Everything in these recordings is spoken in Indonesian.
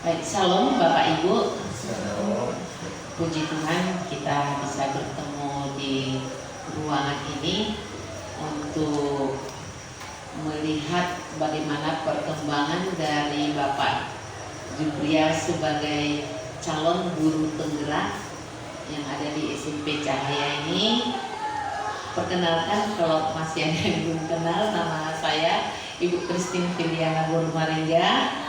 Baik, Salam Bapak Ibu. Salam. Puji Tuhan kita bisa bertemu di ruangan ini untuk melihat bagaimana perkembangan dari Bapak Juprial sebagai calon guru penggerak yang ada di SMP Cahaya ini. Perkenalkan, kalau masih ada yang belum kenal, nama saya Ibu Christine Filiana Borumaringga,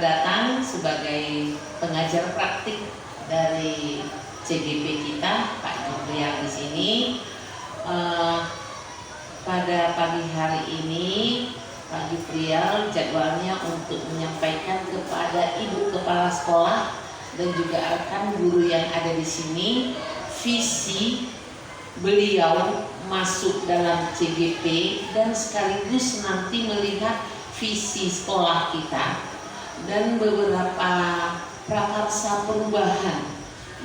datang sebagai pengajar praktik dari CGP kita, Pak Juprial di sini. Pada pagi hari ini Pak Juprial jadwalnya untuk menyampaikan kepada Ibu Kepala Sekolah dan juga rekan guru yang ada di sini visi beliau masuk dalam CGP dan sekaligus nanti melihat visi sekolah kita dan beberapa prakarsa perubahan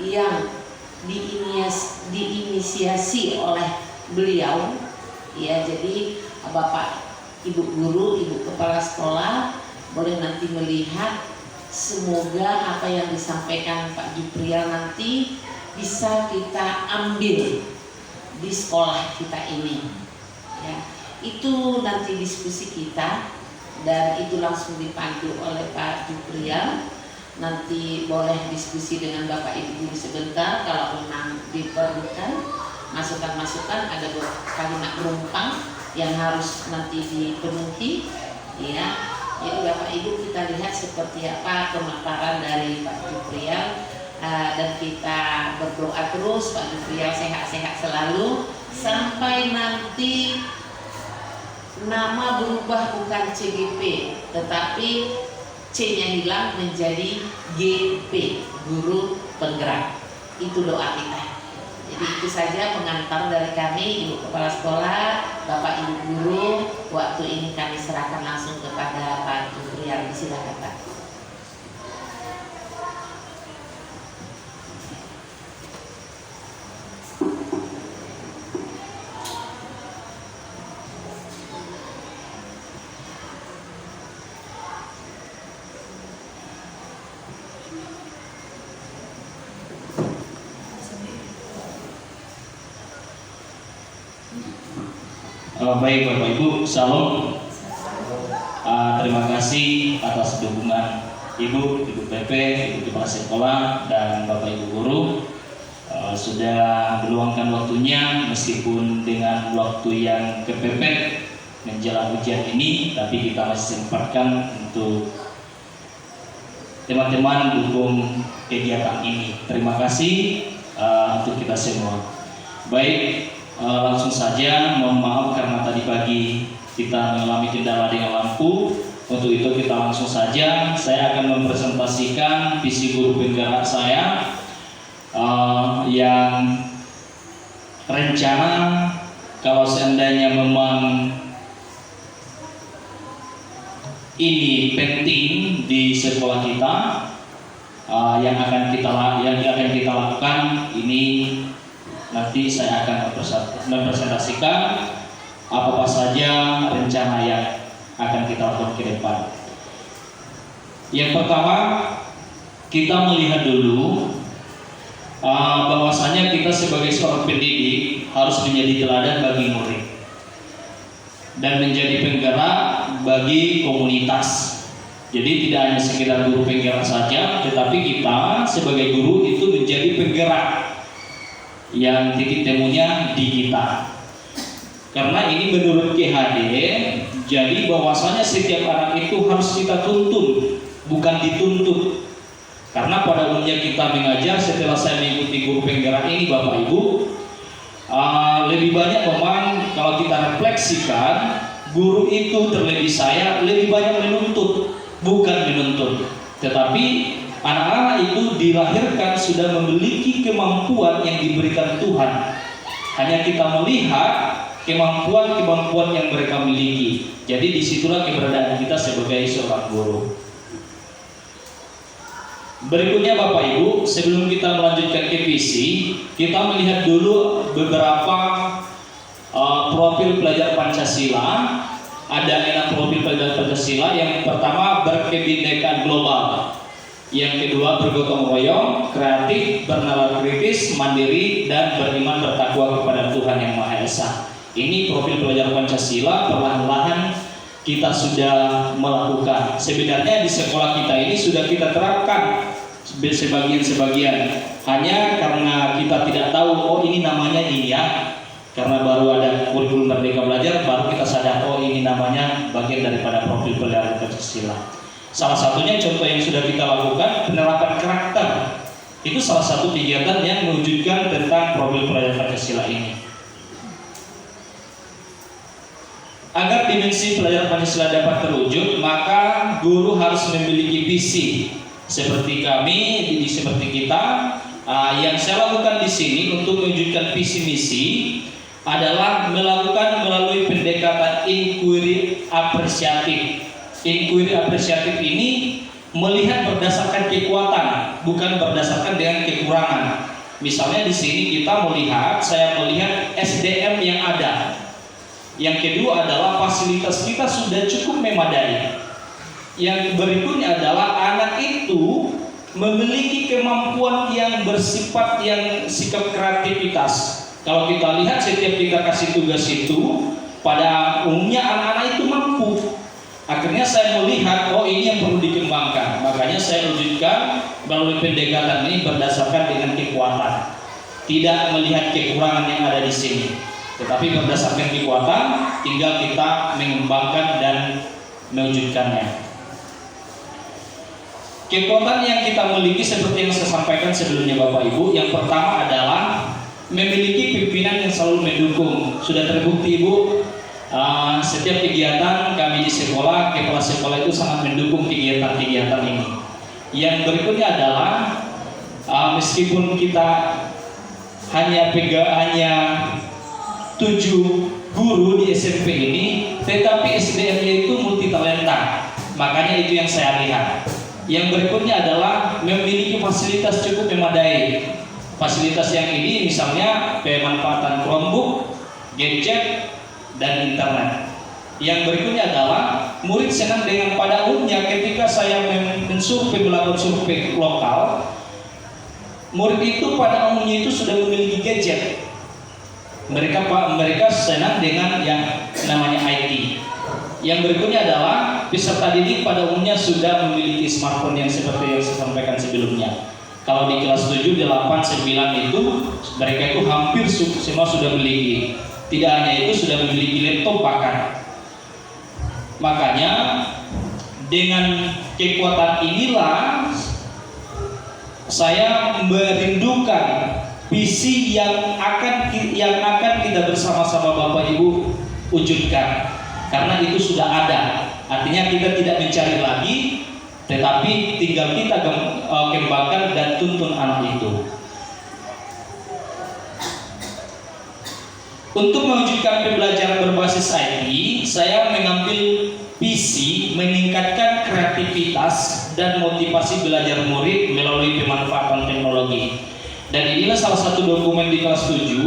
yang diinisiasi oleh beliau. Ya, jadi Bapak Ibu guru, Ibu Kepala Sekolah boleh nanti melihat, semoga apa yang disampaikan Pak Juprial nanti bisa kita ambil di sekolah kita ini. Ya, itu nanti diskusi kita dan itu langsung dipandu oleh Pak Juprial. Nanti boleh diskusi dengan Bapak Ibu guru sebentar kalau memang diperlukan masukan-masukan. Ada kalimat penumpang yang harus nanti dipenuhi, ya. Jadi Bapak Ibu kita lihat seperti apa pemaparan dari Pak Juprial, dan kita berdoa terus Pak Juprial sehat-sehat selalu sampai nanti nama berubah bukan CGP tetapi C-nya hilang menjadi GP, guru penggerak. Itu doa kita. Jadi itu saja pengantar dari kami, Ibu Kepala Sekolah, Bapak Ibu guru. Waktu ini kami serahkan langsung kepada Pak Juprial. Silakan Pak. Baik Bapak Ibu, salam. Terima kasih atas dukungan Ibu PP, Ibu Kepala Sekolah, dan Bapak Ibu guru sudah meluangkan waktunya meskipun dengan waktu yang kepepet menjelang ujian ini, tapi kita masih sempatkan untuk teman-teman dukung kegiatan ini. Terima kasih untuk kita semua. Baik. Langsung saja, mohon maaf karena tadi pagi kita mengalami kendala dengan lampu. Untuk itu kita langsung saja, saya akan mempresentasikan visi guru penggerak saya yang rencana kalau seandainya memang ini penting di sekolah kita, yang akan kita lakukan ini. Nanti saya akan mempresentasikan apa saja rencana yang akan kita lakukan ke depan. Yang pertama, kita melihat dulu bahwasanya kita sebagai seorang pendidik harus menjadi teladan bagi murid dan menjadi penggerak bagi komunitas. Jadi tidak hanya sekedar guru penggerak saja, tetapi kita sebagai guru itu menjadi penggerak yang titik temunya di kita. Karena ini menurut KHD, jadi bahwasanya setiap anak itu harus kita tuntun, bukan dituntut. Karena pada umumnya kita mengajar, setelah saya mengikuti guru penggerak ini Bapak Ibu, lebih banyak memang kalau kita refleksikan, guru itu terlebih saya lebih banyak menuntut, bukan menuntut. Tetapi anak-anak itu dilahirkan sudah memiliki kemampuan yang diberikan Tuhan. Hanya kita melihat kemampuan-kemampuan yang mereka miliki. Jadi disitulah keberadaan kita sebagai seorang guru. Berikutnya Bapak Ibu, sebelum kita melanjutkan ke visi, kita melihat dulu beberapa profil pelajar Pancasila. Ada 6 profil pelajar Pancasila. Yang pertama, berkebinekaan global. Yang kedua, bergotong royong, kreatif, bernalar kritis, mandiri, dan beriman bertakwa kepada Tuhan Yang Maha Esa. Ini profil pelajar Pancasila perlahan-lahan kita sudah melakukan. Sebenarnya di sekolah kita ini sudah kita terapkan sebagian-sebagian. Hanya karena kita tidak tahu, oh ini namanya ini ya. Karena baru ada kurikulum Merdeka Belajar, baru kita sadar, oh ini namanya bagian daripada profil pelajar Pancasila. Salah satunya contoh yang sudah kita lakukan, penerapan karakter. Itu salah satu kegiatan yang mewujudkan tentang profil pelajar Pancasila ini. Agar dimensi pelajar Pancasila dapat terwujud, maka guru harus memiliki visi. Seperti kami, seperti kita, yang saya lakukan di sini untuk mewujudkan visi misi adalah melakukan melalui pendekatan inquiry apresiatif. Inquiry apresiatif ini melihat berdasarkan kekuatan, bukan berdasarkan dengan kekurangan. Misalnya di sini kita melihat, saya melihat SDM yang ada. Yang kedua adalah fasilitas kita sudah cukup memadai. Yang berikutnya adalah anak itu memiliki kemampuan yang bersifat yang sikap kreativitas. Kalau kita lihat setiap kita kasih tugas itu, pada umumnya anak-anak itu mampu. Akhirnya saya melihat, oh ini yang perlu dikembangkan. Makanya saya wujudkan melalui pendekatan ini berdasarkan dengan kekuatan. Tidak melihat kekurangan yang ada di sini, tetapi berdasarkan kekuatan, tinggal kita mengembangkan dan mewujudkannya. Kekuatan yang kita miliki seperti yang saya sampaikan sebelumnya Bapak Ibu, yang pertama adalah memiliki pimpinan yang selalu mendukung. Sudah terbukti Ibu, setiap kegiatan kami di sekolah, kepala sekolah itu sangat mendukung kegiatan-kegiatan ini. Yang berikutnya adalah meskipun kita hanya 7 guru di SMP ini, tetapi SDM-nya itu multi talenta. Makanya itu yang saya lihat. Yang berikutnya adalah memiliki fasilitas cukup memadai. Fasilitas yang ini misalnya pemanfaatan Chromebook, gadget, dan internet. Yang berikutnya adalah murid senang dengan pada umumnya ketika saya mensurvei, melakukan survei lokal, murid itu pada umumnya itu sudah memiliki gadget. Mereka senang dengan yang namanya IT. Yang berikutnya adalah peserta didik pada umumnya sudah memiliki smartphone yang seperti yang saya sampaikan sebelumnya. Kalau di kelas 7, 8, 9 itu mereka itu hampir semua sudah memiliki. Tidak hanya itu, sudah memiliki laptop bahkan. Makanya dengan kekuatan inilah saya merindukan visi yang akan kita bersama-sama Bapak Ibu wujudkan. Karena itu sudah ada. Artinya kita tidak mencari lagi, tetapi tinggal kita kembangkan dan tuntun anak itu. Untuk mewujudkan pembelajaran berbasis IT, saya mengambil visi meningkatkan kreativitas dan motivasi belajar murid melalui pemanfaatan teknologi. Dan inilah salah satu dokumen di kelas 7.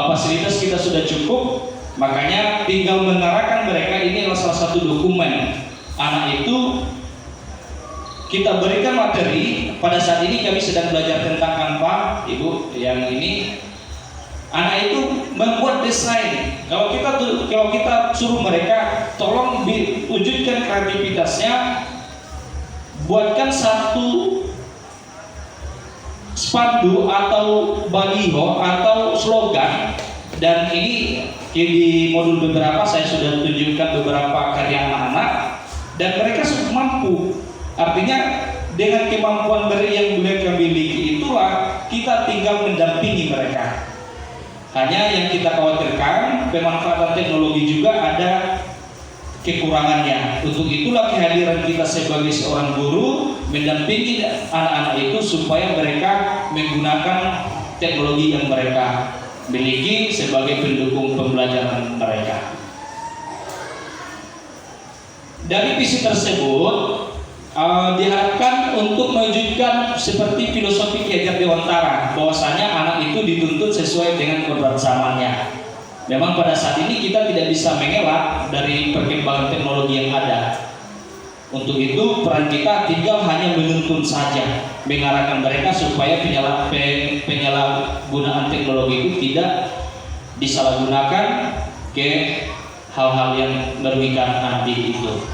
Fasilitas kita sudah cukup, makanya tinggal mengarahkan mereka. Ini adalah salah satu dokumen. Anak itu kita berikan materi. Pada saat ini kami sedang belajar tentang Canva, Ibu, yang ini. Anak itu membuat desain. Kalau kita suruh mereka tolong wujudkan kreativitasnya, buatkan satu spanduk atau baliho atau slogan. Dan ini di modul beberapa saya sudah tunjukkan beberapa karya anak-anak dan mereka sudah mampu. Artinya dengan kemampuan yang mereka miliki itulah kita tinggal mendampingi mereka. Hanya yang kita khawatirkan, pemanfaatan teknologi juga ada kekurangannya. Untuk itulah kehadiran kita sebagai seorang guru mendampingi anak-anak itu supaya mereka menggunakan teknologi yang mereka miliki sebagai pendukung pembelajaran mereka. Dari visi tersebut diharapkan untuk mewujudkan seperti filosofi Ki Hajar Dewantara, bahwasanya anak itu dituntut sesuai dengan kebersamannya. Memang pada saat ini kita tidak bisa mengelak dari perkembangan teknologi yang ada. Untuk itu peran kita tinggal hanya menuntun saja, mengarahkan mereka supaya penyalahgunaan teknologi itu tidak disalahgunakan ke hal-hal yang merugikan anak didik itu.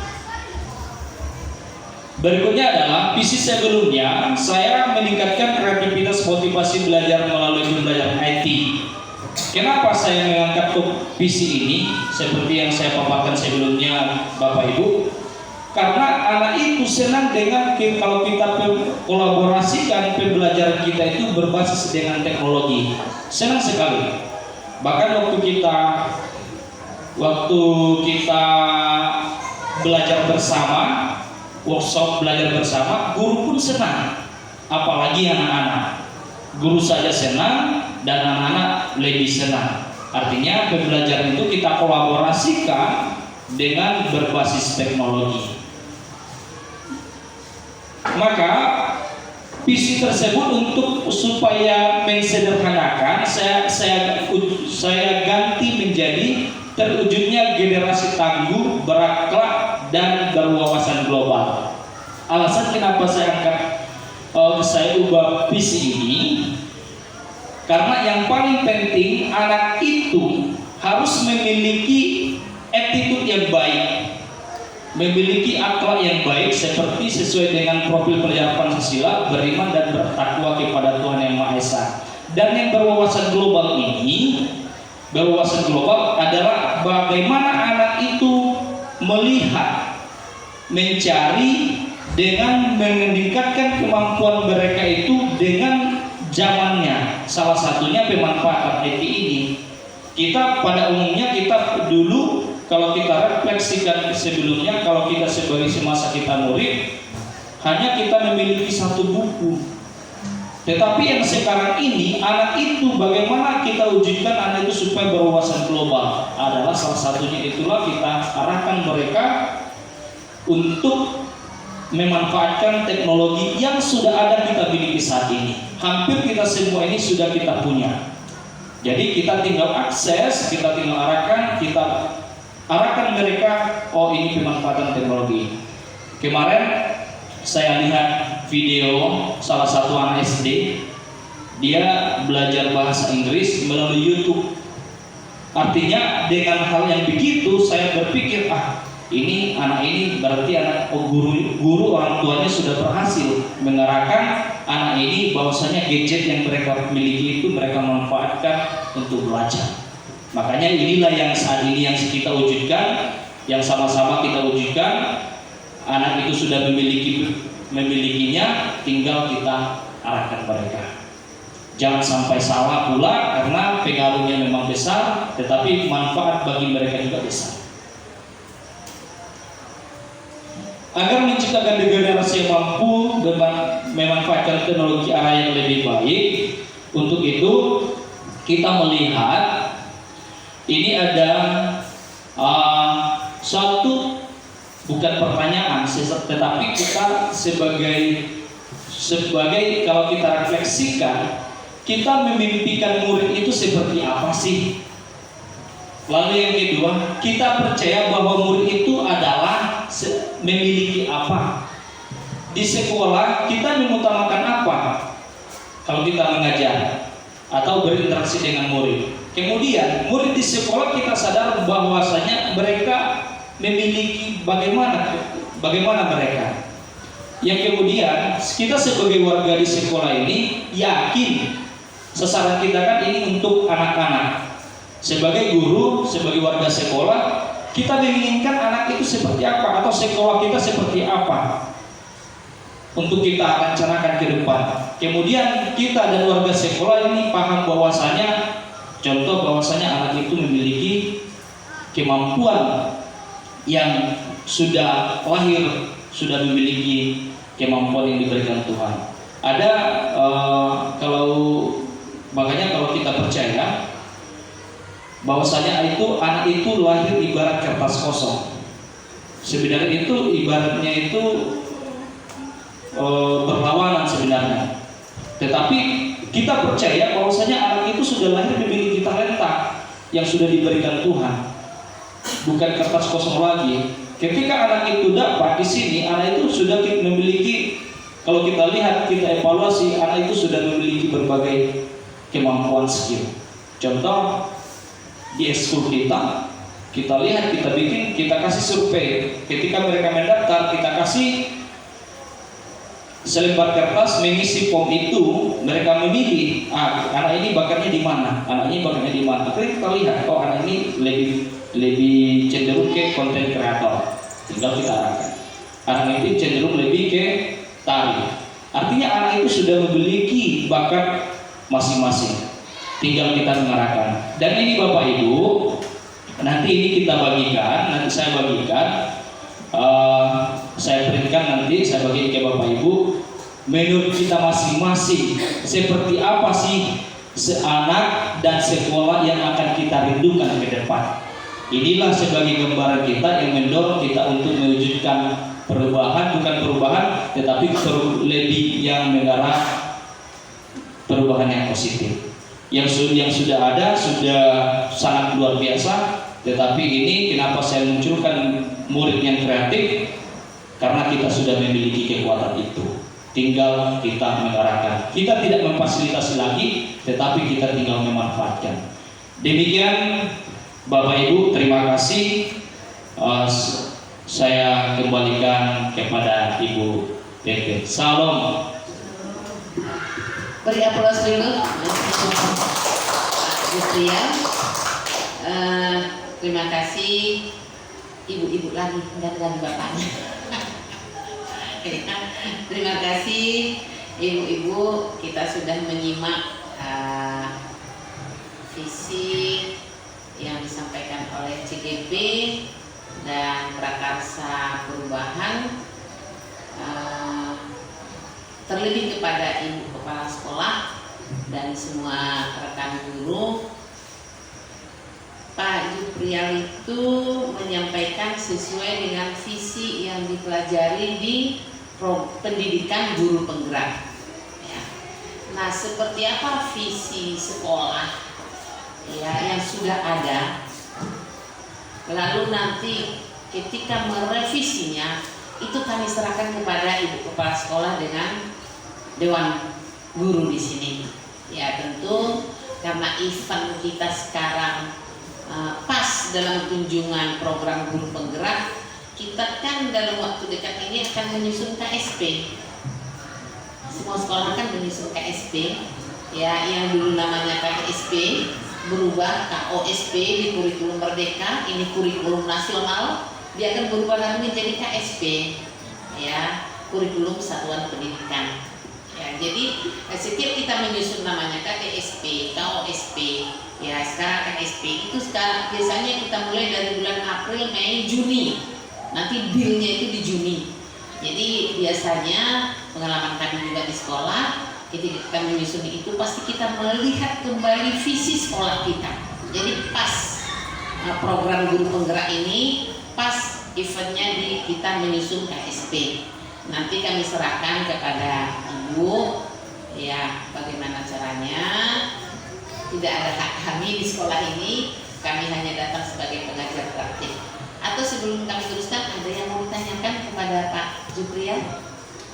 Berikutnya adalah visi sebelumnya, saya meningkatkan kreativitas motivasi belajar melalui pembelajaran IT. Kenapa saya mengangkat visi ini seperti yang saya paparkan sebelumnya Bapak Ibu? Karena anak itu senang dengan kalau kita kolaborasikan pembelajaran kita itu berbasis dengan teknologi. Senang sekali. Bahkan waktu kita belajar bersama, workshop belajar bersama, guru pun senang. Apalagi anak-anak. Guru saja senang dan anak-anak lebih senang. Artinya pembelajaran itu kita kolaborasikan dengan berbasis teknologi. Maka visi tersebut untuk supaya mensederhanakan saya ganti menjadi terwujudnya generasi tangguh, berakhlak dan berwawasan global. Alasan kenapa saya ubah visi ini, karena yang paling penting anak itu harus memiliki attitude yang baik, memiliki akhlak yang baik seperti sesuai dengan profil pelajar Pancasila, beriman dan bertakwa kepada Tuhan Yang Maha Esa. Dan yang berwawasan global ini, berwawasan global adalah bagaimana anak itu melihat, mencari dengan meningkatkan kemampuan mereka itu dengan zamannya. Salah satunya pemanfaatan IT ini. Kita pada umumnya kita dulu, kalau kita refleksikan sebelumnya, kalau kita sebagai semasa kita murid, hanya kita memiliki satu buku. Tetapi yang sekarang ini, anak itu bagaimana kita wujudkan anak itu supaya berwawasan global, adalah salah satunya itulah kita arahkan mereka untuk memanfaatkan teknologi yang sudah ada kita miliki saat ini. Hampir kita semua ini sudah kita punya. Jadi kita tinggal akses, kita tinggal arahkan mereka, oh ini pemanfaatan teknologi. Kemarin saya lihat video salah satu anak SD, dia belajar bahasa Inggris melalui YouTube. Artinya dengan hal yang begitu saya berpikir, ini anak ini berarti guru orang tuanya sudah berhasil mengarahkan anak ini bahwasanya gadget yang mereka miliki itu mereka manfaatkan untuk belajar. Makanya inilah yang saat ini yang kita wujudkan, yang sama-sama kita wujudkan. Anak itu sudah memilikinya, tinggal kita arahkan mereka. Jangan sampai salah pula, karena pengaruhnya memang besar, tetapi manfaat bagi mereka juga besar. Agar menciptakan generasi yang mampu memanfaatkan teknologi arah yang lebih baik, untuk itu kita melihat ini ada suatu bukan pertanyaan, tetapi kita sebagai kalau kita refleksikan, kita memimpikan murid itu seperti apa sih? Lalu yang kedua, kita percaya bahwa murid itu adalah memiliki apa? Di sekolah kita mengutamakan apa? Kalau kita mengajar atau berinteraksi dengan murid. Kemudian murid di sekolah kita sadar bahwasanya mereka memiliki bagaimana mereka. Yang kemudian kita sebagai warga di sekolah ini yakin sasaran kita kan ini untuk anak-anak. Sebagai guru, sebagai warga sekolah, kita menginginkan anak itu seperti apa atau sekolah kita seperti apa untuk kita rencanakan ke depan. Kemudian kita dan warga sekolah ini paham bahwasanya, contoh bahwasanya anak itu memiliki kemampuan yang sudah lahir, sudah memiliki kemampuan yang diberikan Tuhan. Ada makanya kalau kita percaya bahwasanya anak itu lahir ibarat kertas kosong. Sebenarnya itu ibaratnya itu berlawanan sebenarnya. Tetapi kita percaya bahwasanya anak itu sudah lahir memiliki talenta yang sudah diberikan Tuhan. Bukan kertas kosong lagi. Ketika anak itu dapat di sini, anak itu sudah memiliki, kalau kita lihat, kita evaluasi, anak itu sudah memiliki berbagai kemampuan skill. Contoh di ekskul kita lihat, kita bikin, kita kasih survei. Ketika mereka mendaftar, kita kasih selembar kertas mengisi form itu, mereka memilih, anak ini bakatnya di mana, anak ini bakatnya di mana. Akhirnya kita lihat, oh anak ini lebih cenderung ke konten kreator, tinggal kita arahkan. Anak ini cenderung lebih ke tari. Artinya anak itu sudah memiliki bakat masing-masing, tinggal kita mengarahkan. Dan ini Bapak Ibu, nanti ini kita bagikan, nanti saya bagikan. Saya berikan nanti, saya bagi ke Bapak Ibu, menurut kita masing-masing seperti apa sih anak dan sekolah yang akan kita rindukan ke depan. Inilah sebagai gambaran kita yang mendorong kita untuk mewujudkan perubahan, bukan perubahan tetapi lebih yang mengarah perubahan yang positif. Yang sudah ada sudah sangat luar biasa, tetapi ini kenapa saya munculkan murid yang kreatif, karena kita sudah memiliki kekuatan itu, tinggal kita mengarahkan. Kita tidak memfasilitasi lagi, tetapi kita tinggal memanfaatkan. Demikian Bapak Ibu, terima kasih. Saya kembalikan kepada Ibu Tete. Salam. Beri aplaus dulu Pak Jutria. Terima kasih. Ibu-ibu lagi, enggak lagi bapaknya. Terima kasih ibu-ibu, kita sudah menyimak visi yang disampaikan oleh CGP dan prakarsa perubahan, terlebih kepada ibu kepala sekolah dan semua rekan guru. Pak Juprial itu menyampaikan sesuai dengan visi yang dipelajari di pendidikan guru penggerak. Ya. Nah, seperti apa visi sekolah ya yang sudah ada? Lalu nanti ketika merevisinya itu kami serahkan kepada ibu kepala sekolah dengan dewan guru di sini. Ya tentu karena event kita sekarang pas dalam kunjungan program guru penggerak, kita kan dalam waktu dekat ini akan menyusun KSP. Semua sekolah kan menyusun KSP, ya yang dulu namanya KSP berubah KOSP di kurikulum Merdeka, ini kurikulum nasional, dia akan berubah lagi menjadi KSP, ya kurikulum satuan pendidikan. Ya, jadi setiap kita menyusun namanya KSP, KOSP, ya sekarang KSP itu sekarang biasanya kita mulai dari bulan April, Mei, Juni. Nanti bilnya itu di Juni. Jadi biasanya pengalaman kami juga di sekolah, ketika kita menyusun itu pasti kita melihat kembali visi sekolah kita. Jadi pas program guru penggerak ini, pas eventnya kita menyusun KSP. Nanti kami serahkan kepada ibu, ya bagaimana caranya. Tidak ada hak kami di sekolah ini, kami hanya datang sebagai pengajar praktik. Atau sebelum kami teruskan, ada yang mau ditanyakan kepada Pak Juprial?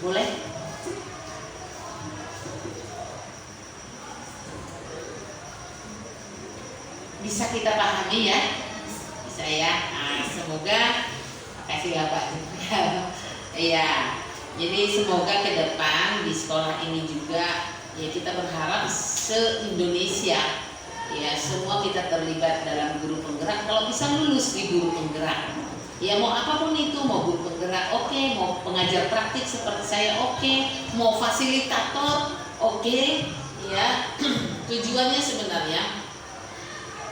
Boleh? Bisa kita pahami ya? Bisa ya? Nah, semoga, makasih ya Pak Juprial. Iya, jadi semoga ke depan di sekolah ini juga ya kita berharap se-Indonesia ya semua kita terlibat dalam guru penggerak, kalau bisa lulus di guru penggerak. Ya mau apapun itu, mau guru penggerak oke, mau pengajar praktik seperti saya oke, mau fasilitator oke, ya. Tujuannya sebenarnya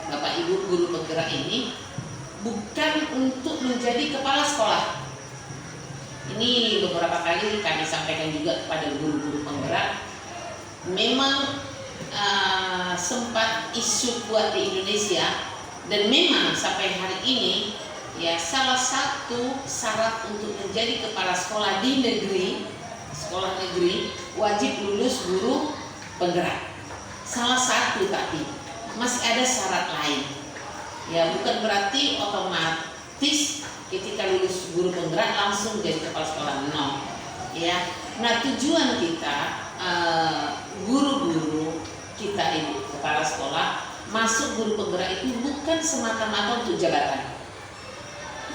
Bapak Ibu guru penggerak ini bukan untuk menjadi kepala sekolah. Ini beberapa kali kami sampaikan juga kepada guru-guru penggerak. Memang sempat isu kuat di Indonesia, dan memang sampai hari ini ya salah satu syarat untuk menjadi kepala sekolah di negeri, sekolah negeri wajib lulus guru penggerak. Salah satu, tapi masih ada syarat lain. Ya bukan berarti otomatis ketika lulus guru penggerak langsung jadi kepala sekolah, no. Ya, nah tujuan kita guru-guru kita ini kepala sekolah masuk guru penggerak itu bukan semata-mata untuk jabatan.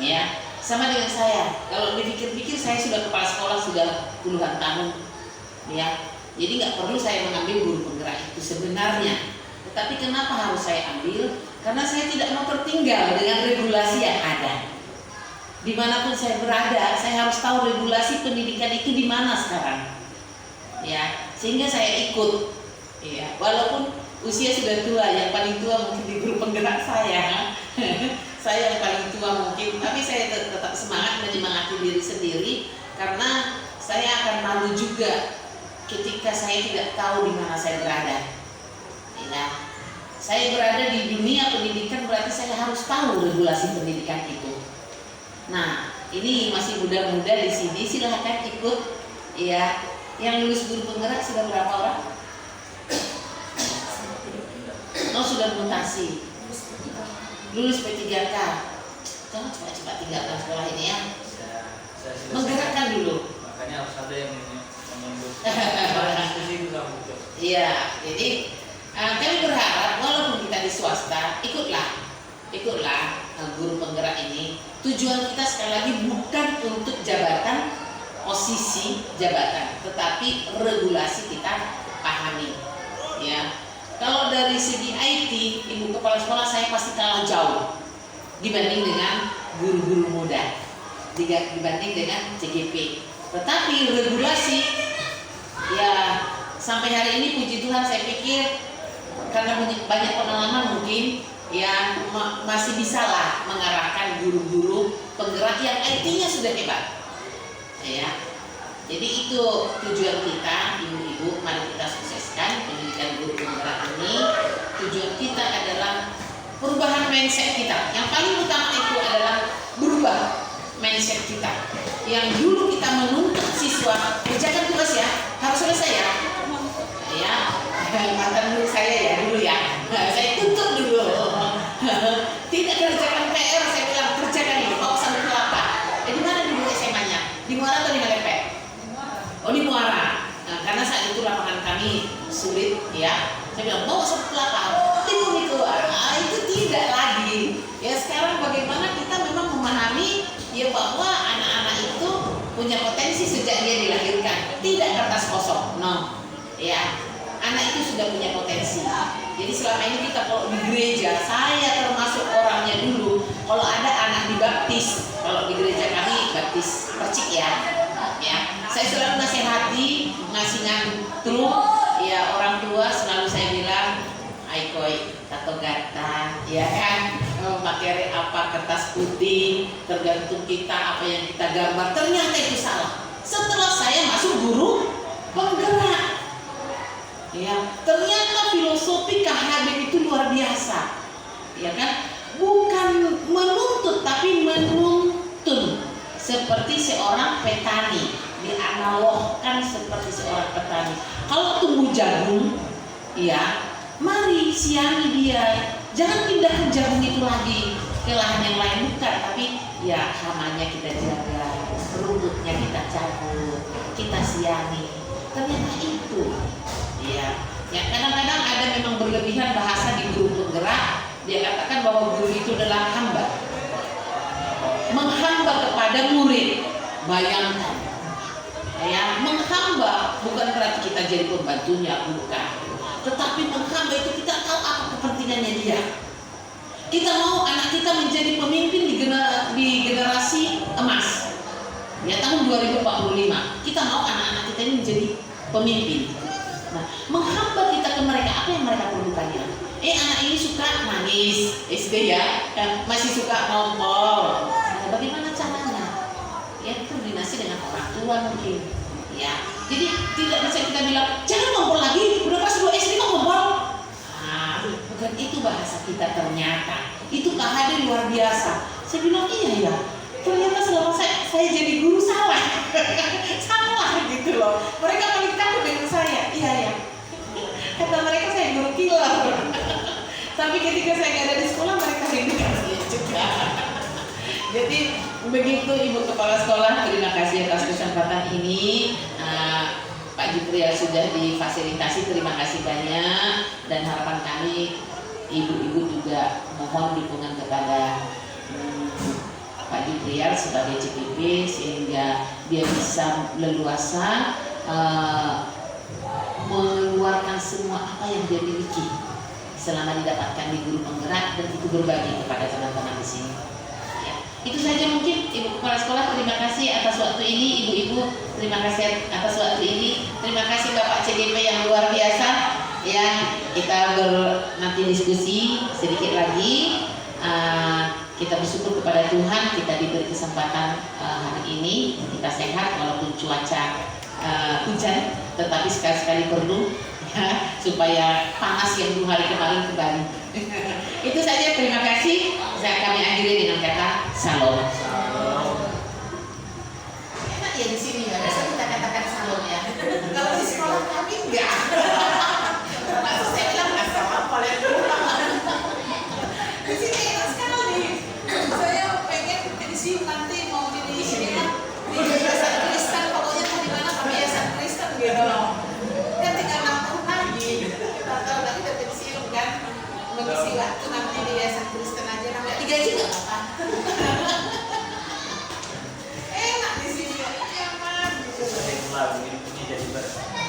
Ya, sama dengan saya. Kalau dipikir-pikir saya sudah kepala sekolah sudah puluhan tahun. Ya, jadi nggak perlu saya mengambil guru penggerak itu sebenarnya. Tetapi kenapa harus saya ambil? Karena saya tidak mau tertinggal dengan regulasi yang ada. Dimanapun saya berada, saya harus tahu regulasi pendidikan itu di mana sekarang. Ya, sehingga saya ikut. Ya, walaupun usia sudah tua, yang paling tua mungkin di guru penggerak saya. Saya yang paling tua mungkin, tapi saya tetap semangat menyemangati diri sendiri karena saya akan malu juga ketika saya tidak tahu di mana saya berada. Ya, saya berada di dunia pendidikan berarti saya harus tahu regulasi pendidikan itu. Nah, ini masih muda-muda di sini, silahkan ikut. Ya, yang lulus guru penggerak sudah berapa orang? Oh, sudah mutasi. Lulus P3K. Jangan coba-coba tinggalkan sekolah ini ya. Menggerakkan dulu. Makanya harus ada yang menyebut. Iya, jadi kami berharap walaupun kita di swasta, ikutlah guru penggerak ini. Tujuan kita sekali lagi bukan untuk jabatan, posisi jabatan, tetapi regulasi kita pahami. Ya, kalau dari segi IT, ibu kepala sekolah saya pasti kalah jauh dibanding dengan guru-guru muda, dibanding dengan CGP. Tetapi regulasi, ya sampai hari ini puji Tuhan saya pikir karena banyak pengalaman mungkin ya masih bisa lah mengarahkan guru-guru penggerak yang IT-nya sudah hebat. Ya, jadi itu tujuan kita, ibu-ibu, mari kita sukseskan pendidikan guru penggerak ini. Tujuan kita adalah perubahan mindset kita. Yang paling utama itu adalah berubah mindset kita. Yang dulu kita menuntut siswa kerjakan tugas ya, harus selesai ya. Ya, mantan guru saya ya dulu ya. Saya tuntut dulu. Tidak kerjakan PR, saya bilang kerjakan ini, bawa sampai kelapa. Di mana dulu SMA-nya? Di Muara atau di Malepek? Oh, di Muara. Nah, karena saat itu lapangan kami sulit ya. Saya bilang bawa sampai kelapa. Itu keluar. Nah, itu tidak lagi. Ya sekarang bagaimana kita memang memahami ya bahwa anak-anak itu punya potensi sejak dia dilahirkan. Tidak kertas kosong. No. Ya. Anak itu sudah punya potensi. Jadi selama ini kita kalau di gereja, saya termasuk orangnya dulu. Kalau ada anak dibaptis, kalau di gereja kami baptis percik ya, saya selalu nasihati, ngasih ngantruk, ya orang tua selalu saya bilang, aikoi tato gata, ya kan, materi apa kertas putih, tergantung kita apa yang kita gambar. Ternyata itu salah. Setelah saya masuk guru penggerak. Ya, ternyata filosofi KHB itu luar biasa, ya kan? Bukan menuntut tapi menuntun, seperti seorang petani, dianalogkan seperti seorang petani. Kalau tumbuh jagung, ya, mari siangi dia, jangan pindah ke jagung itu lagi ke lahan yang lain, bukan, tapi ya hamanya kita jaga, rumputnya kita cabut, kita siangi. Ternyata itu. Ya, kadang-kadang ada memang berlebihan bahasa di guru penggerak. Dia katakan bahwa guru itu adalah hamba, menghamba kepada murid. Bayangkan, ya, menghamba bukan berarti kita jadi pembantunya, bukan. Tetapi menghamba itu kita tahu apa kepentingannya dia. Kita mau anak kita menjadi pemimpin di generasi emas. Ya, tahun 2045 kita mau anak-anak kita ini menjadi pemimpin. Nah, menghamba kita ke mereka, apa yang mereka perlukan ya? Anak ini suka nangis, SD ya, masih suka ngompol. Nah, bagaimana caranya? Ya, koordinasi dengan orang tua mungkin. Ya, jadi tidak bisa kita bilang jangan ngompol lagi, udah kelas 2 SD kok ngompol. Nah, bukan itu bahasa kita ternyata. Itu KHD luar biasa. Saya bilang iya ya. Ternyata selama saya jadi guru salah. Salah gitu loh. Mereka paling takut dengan saya. Iya ya. Kata mereka saya guru killer. Tapi ketika saya nggak ada di sekolah mereka rindu dengan saya juga. Jadi Begitu Ibu Kepala Sekolah, terima kasih atas kesempatan ini. Pak Jibril sudah difasilitasi, terima kasih banyak. Dan harapan kami, ibu-ibu juga mohon dukungan kepada Pak Jibril sebagai CPP sehingga dia bisa leluasa mengeluarkan semua apa yang dia miliki selama didapatkan di guru penggerak, dan itu berbagi kepada teman-teman di sini. Itu saja mungkin Ibu Kepala Sekolah, terima kasih atas waktu ini. Ibu-ibu, terima kasih atas waktu ini. Terima kasih Bapak CGP yang luar biasa. Ya, kita nanti diskusi sedikit lagi. Kita bersyukur kepada Tuhan kita diberi kesempatan hari ini. Kita sehat walaupun cuaca hujan, tetapi sekali-sekali perlu ya, supaya panas yang 2 hari kemarin kembali. Itu saja, terima kasih. Kami akhiri dengan kata salam. Enak ya di sini ya, biasa kita katakan salam ya. Kalau di sekolah kami enggak. Maksud saya bilang nggak sama boleh. Di sini enak sekali. Saya pengen edisi nanti mau di sini di Yayasan Kristen, pokoknya di mana kami Yayasan Kristen gitu. Kan tinggal 6 tahun lagi. Kita tahu lagi dari pensiun kan. Mengisi waktu nanti di Yayasan Kristen aja, nggak digaji nggak apa-apa. Enak di sini, nyaman gitu. Ini jadi bersama.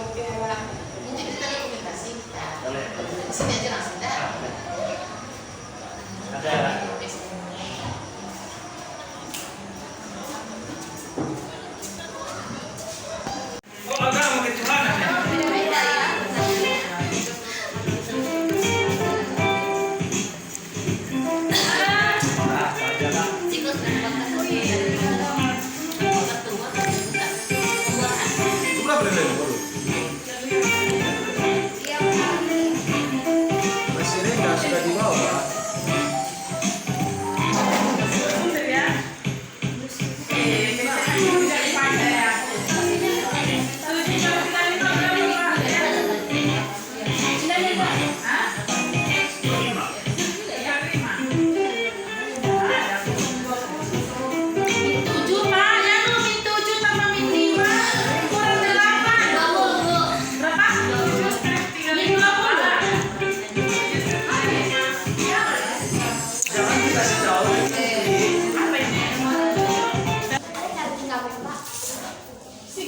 Oke lah, mungkin kita dokumentasi kita. Boleh. Di sini aja langsung dah. Ada ya? Oh, agak mau ke celana ya? Buka bener baru. Mesinnya nggak sudah dibawa.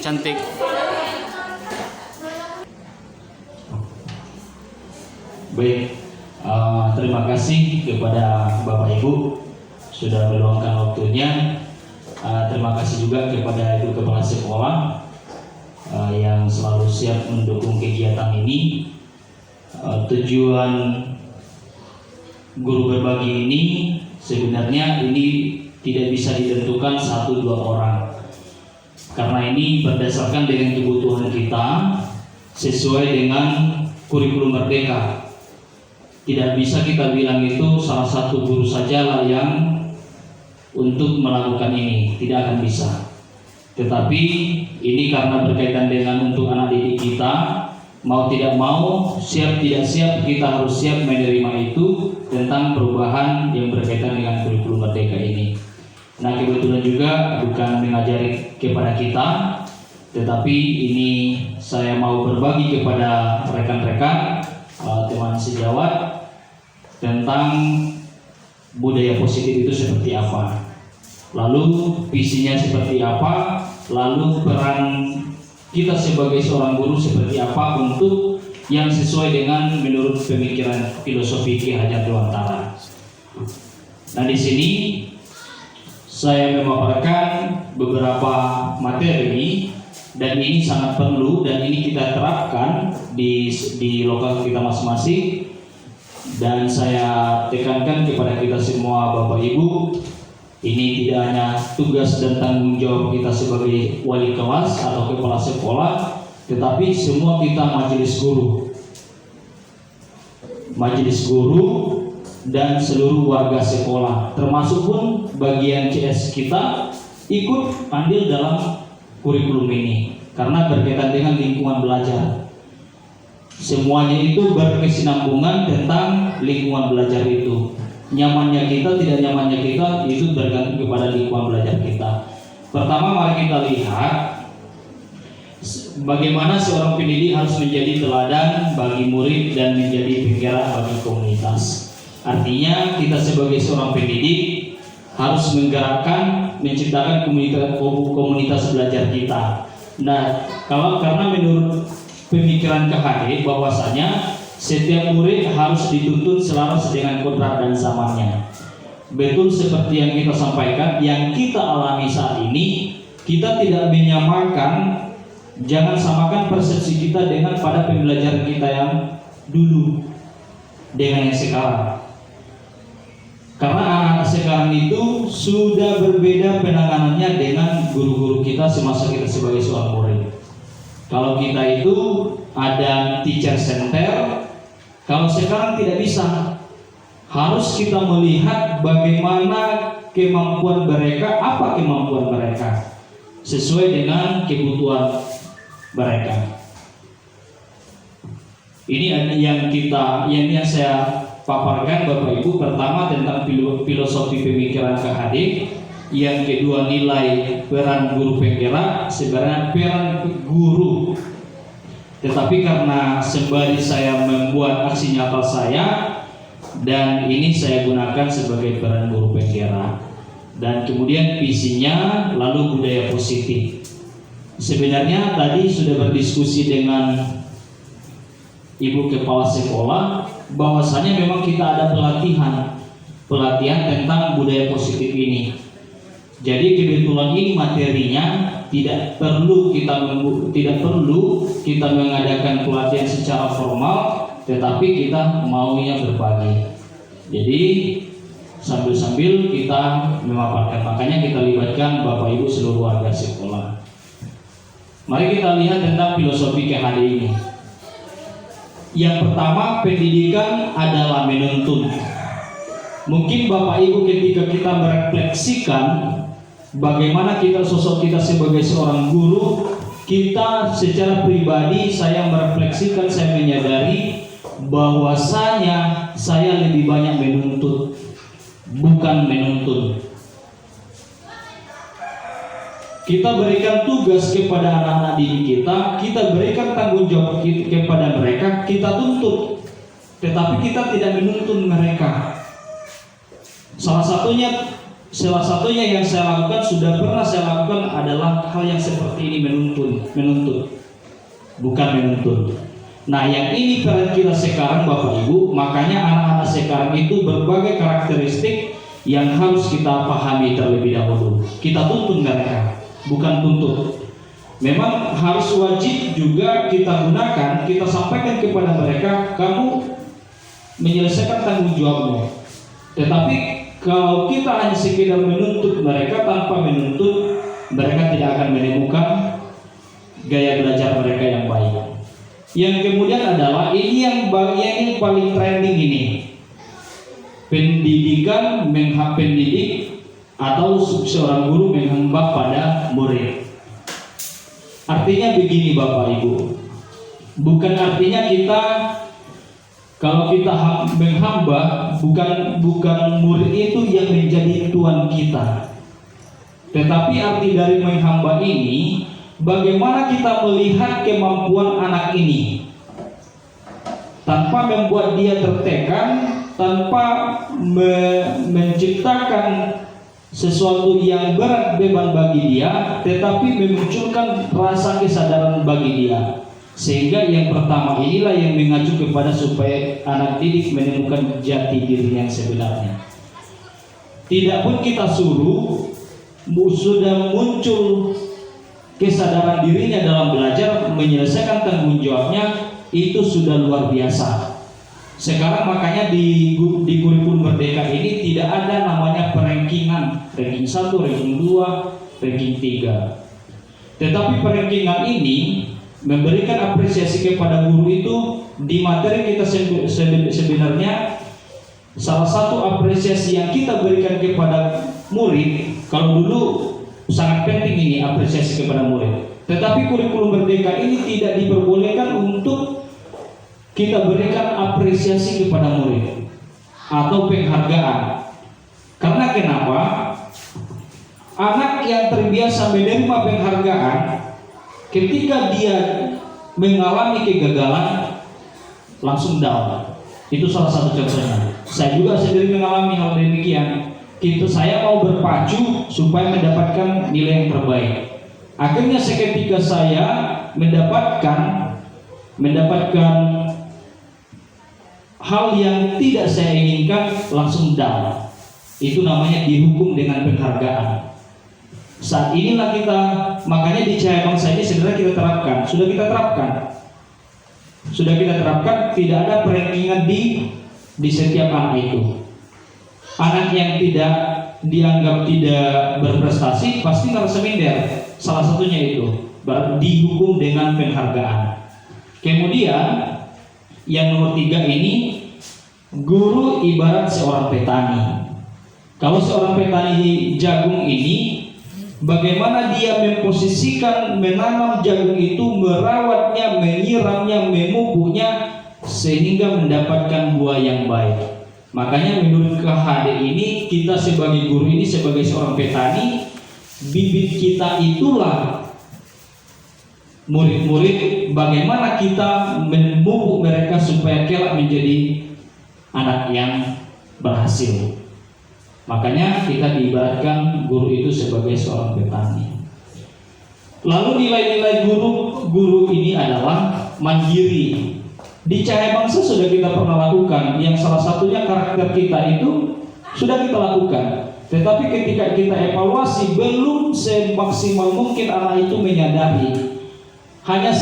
Cantik. Baik, terima kasih kepada Bapak Ibu sudah meluangkan waktunya. Terima kasih juga kepada Ibu Kepala Sekolah yang selalu siap mendukung kegiatan ini. Tujuan guru berbagi ini sebenarnya ini tidak bisa ditentukan 1-2 orang. Karena ini berdasarkan dengan kebutuhan kita sesuai dengan kurikulum Merdeka. Tidak bisa kita bilang itu salah satu guru saja lah yang untuk melakukan ini, tidak akan bisa. Tetapi ini karena berkaitan dengan untuk anak didik kita, mau tidak mau, siap tidak siap, kita harus siap menerima itu tentang perubahan yang berkaitan dengan kurikulum Merdeka ini. Nah, kebetulan juga bukan mengajari kepada kita, tetapi ini saya mau berbagi kepada rekan-rekan teman sejawat tentang budaya positif itu seperti apa, lalu visinya seperti apa, lalu peran kita sebagai seorang guru seperti apa untuk yang sesuai dengan menurut pemikiran filosofi Ki Hajar Dewantara. Nah, di sini saya memaparkan beberapa materi dan ini sangat perlu dan ini kita terapkan di lokal kita masing-masing, dan saya tekankan kepada kita semua Bapak Ibu, ini tidak hanya tugas dan tanggung jawab kita sebagai wali kelas atau kepala sekolah, tetapi semua kita majelis guru dan seluruh warga sekolah, termasuk pun bagian CS kita ikut andil dalam kurikulum ini karena berkaitan dengan lingkungan belajar. Semuanya itu berkesinambungan tentang lingkungan belajar itu. nyamannya kita, tidak nyamannya kita itu tergantung kepada lingkungan belajar kita. Pertama, mari kita lihat bagaimana seorang pendidik harus menjadi teladan bagi murid dan menjadi penggerak bagi komunitas. Artinya kita sebagai seorang pendidik harus menggerakkan, menciptakan komunitas belajar kita. Nah, karena menurut pemikiran KHD bahwasanya setiap murid harus dituntun selaras dengan kodrat dan zamannya. Betul seperti yang kita sampaikan, yang kita alami saat ini, kita tidak menyamakan, jangan samakan persepsi kita dengan pada pembelajaran kita yang dulu dengan yang sekarang. Karena anak-anak sekarang itu sudah berbeda penanganannya dengan guru-guru kita semasa kita sebagai seorang murid. Kalau kita itu ada teacher center, kalau sekarang tidak bisa. Harus kita melihat bagaimana kemampuan mereka, apa kemampuan mereka, sesuai dengan kebutuhan mereka. Ini yang saya paparkan Bapak Ibu. Pertama tentang filosofi pemikiran KHD, yang kedua nilai peran guru penggerak, sebenarnya peran guru. Tetapi karena sembari saya membuat aksi nyata saya, dan ini saya gunakan sebagai peran guru penggerak, dan kemudian visinya lalu budaya positif. Sebenarnya tadi sudah berdiskusi dengan Ibu Kepala Sekolah bahwasanya memang kita ada pelatihan tentang budaya positif ini. Jadi kebetulan ini materinya tidak perlu kita mengadakan pelatihan secara formal, tetapi kita maunya berbagi. Jadi sambil-sambil kita memaparkan, makanya kita libatkan Bapak Ibu seluruh warga sekolah. Mari kita lihat tentang filosofi KHD ini. Yang pertama, pendidikan adalah menuntun. Mungkin Bapak Ibu ketika kita merefleksikan bagaimana sosok kita sebagai seorang guru, kita secara pribadi, saya merefleksikan, saya menyadari bahwasanya saya lebih banyak menuntut, bukan menuntun. Kita berikan tugas kepada anak-anak didik kita berikan tanggung jawab kepada mereka, kita tuntut, tetapi kita tidak menuntun mereka. Salah satunya yang saya lakukan, sudah pernah saya lakukan adalah hal yang seperti ini, menuntut, bukan menuntun. Nah, yang ini peran kita sekarang Bapak Ibu, makanya anak-anak sekarang itu berbagai karakteristik yang harus kita pahami terlebih dahulu. Kita tuntun mereka, bukan tuntut. Memang harus wajib juga kita gunakan, kita sampaikan kepada mereka, kamu menyelesaikan tanggung jawabmu. Tetapi kalau kita hanya sekedar menuntut mereka tanpa menuntut, mereka tidak akan menemukan gaya belajar mereka yang baik. Yang kemudian adalah ini yang paling trending ini, pendidikan pendidik atau seorang guru menghamba pada murid. Artinya begini Bapak Ibu, bukan artinya kita kalau kita menghamba, bukan murid itu yang menjadi tuan kita. Tetapi arti dari menghamba ini, bagaimana kita melihat kemampuan anak ini tanpa membuat dia tertekan, tanpa menciptakan sesuatu yang berat beban bagi dia, tetapi memunculkan rasa kesadaran bagi dia. Sehingga yang pertama inilah yang mengacu kepada supaya anak didik menemukan jati diri yang sebenarnya. Tidak pun kita suruh, sudah muncul kesadaran dirinya dalam belajar, menyelesaikan tanggung jawabnya, itu sudah luar biasa. Sekarang makanya di kurikulum Merdeka ini tidak ada namanya perankingan, ranking 1, ranking 2, ranking 3. Tetapi perankingan ini memberikan apresiasi kepada guru itu di materi kita sebenarnya. Salah satu apresiasi yang kita berikan kepada murid, kalau dulu sangat penting ini apresiasi kepada murid, tetapi kurikulum Merdeka ini tidak diperbolehkan untuk kita berikan apresiasi kepada murid. atau penghargaan. Karena kenapa? Anak yang terbiasa menerima penghargaan, ketika dia mengalami kegagalan langsung down. Itu salah satu contohnya. Saya juga sendiri mengalami hal demikian. Saya mau berpacu supaya mendapatkan nilai yang terbaik. Akhirnya seketika saya mendapatkan hal yang tidak saya inginkan, langsung down. Itu namanya dihukum dengan penghargaan. Saat inilah kita, makanya di Cahaya Bangsa ini sebenarnya kita terapkan, sudah kita terapkan, tidak ada perankingan di setiap anak itu. Anak yang tidak dianggap tidak berprestasi pasti merasa minder. Salah satunya itu dihukum dengan penghargaan. Kemudian yang nomor 3 ini, guru ibarat seorang petani. Kalau seorang petani jagung ini, bagaimana dia memposisikan menanam jagung itu, merawatnya, menyiramnya, memupuknya sehingga mendapatkan buah yang baik. Makanya menurut KHD ini, kita sebagai guru ini, sebagai seorang petani, bibit kita itulah murid-murid, bagaimana kita memupuk mereka supaya kelak menjadi anak yang berhasil. Makanya kita diibaratkan guru itu sebagai seorang petani. Lalu nilai-nilai guru ini adalah mandiri. Di Cahaya Bangsa sudah kita pernah lakukan, yang salah satunya karakter kita itu sudah kita lakukan. Tetapi ketika kita evaluasi, belum semaksimal mungkin anak itu menyadari. Hanya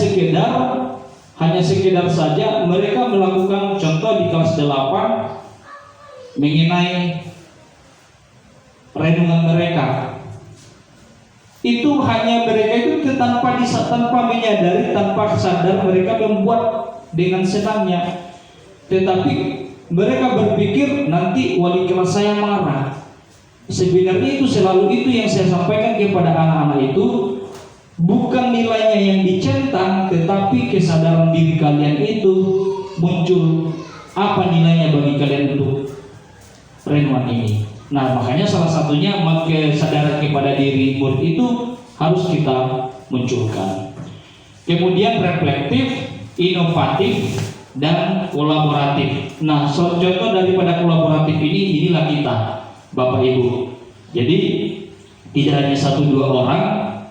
sekedar saja mereka melakukan contoh di kelas 8 mengenai renungan mereka. Itu hanya mereka itu tanpa menyadari, tanpa sadar mereka membuat dengan senangnya. Tetapi mereka berpikir nanti wali kelas saya marah. Sebenarnya itu selalu itu yang saya sampaikan kepada anak-anak itu, bukan nilainya yang dicentang, tetapi kesadaran diri kalian itu muncul. Apa nilainya bagi kalian untuk renungan ini? Nah, makanya salah satunya kesadaran kepada diri murid itu harus kita munculkan. Kemudian reflektif, inovatif, dan kolaboratif. Nah, contoh daripada kolaboratif inilah kita, Bapak Ibu. Jadi tidak hanya 1-2 orang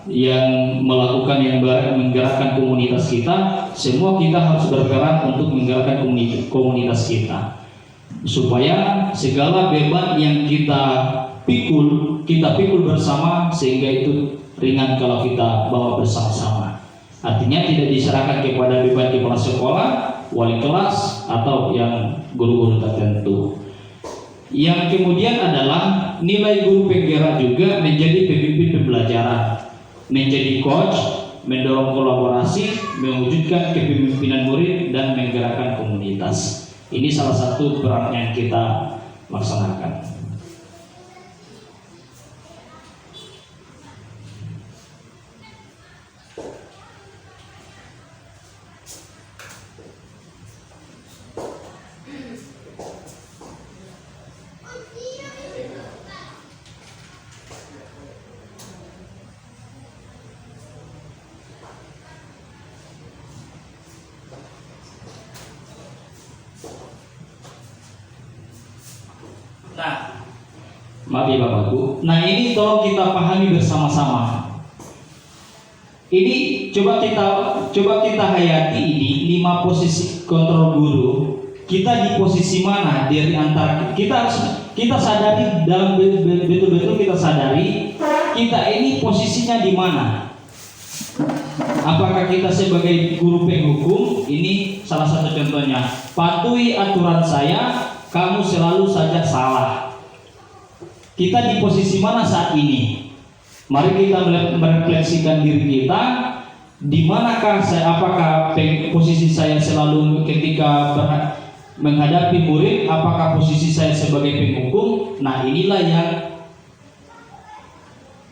yang melakukan, yang menggerakkan komunitas kita, semua kita harus bergerak untuk menggerakkan komunitas kita, supaya segala beban yang kita pikul bersama, sehingga itu ringan kalau kita bawa bersama-sama. Artinya tidak diserahkan kepada beban kepala sekolah, wali kelas, atau yang guru-guru tertentu. Yang kemudian adalah nilai guru penggerak juga menjadi pemimpin pembelajaran, menjadi coach, mendorong kolaborasi, mewujudkan kepemimpinan murid, dan menggerakkan komunitas. Ini salah satu peran yang kita laksanakan. Maaf ya Bapak Ibu. Nah, ini tolong kita pahami bersama-sama. Ini coba kita hayati ini 5 posisi kontrol guru. Kita di posisi mana dari antara kita sadari, dalam betul-betul kita sadari kita ini posisinya di mana. Apakah kita sebagai guru penghukum? Ini salah satu contohnya. Patuhi aturan saya, kamu selalu saja salah. Kita di posisi mana saat ini? Mari kita merefleksikan diri kita. Di manakah apakah posisi saya selalu ketika menghadapi murid? Apakah posisi saya sebagai penghukum? Nah, inilah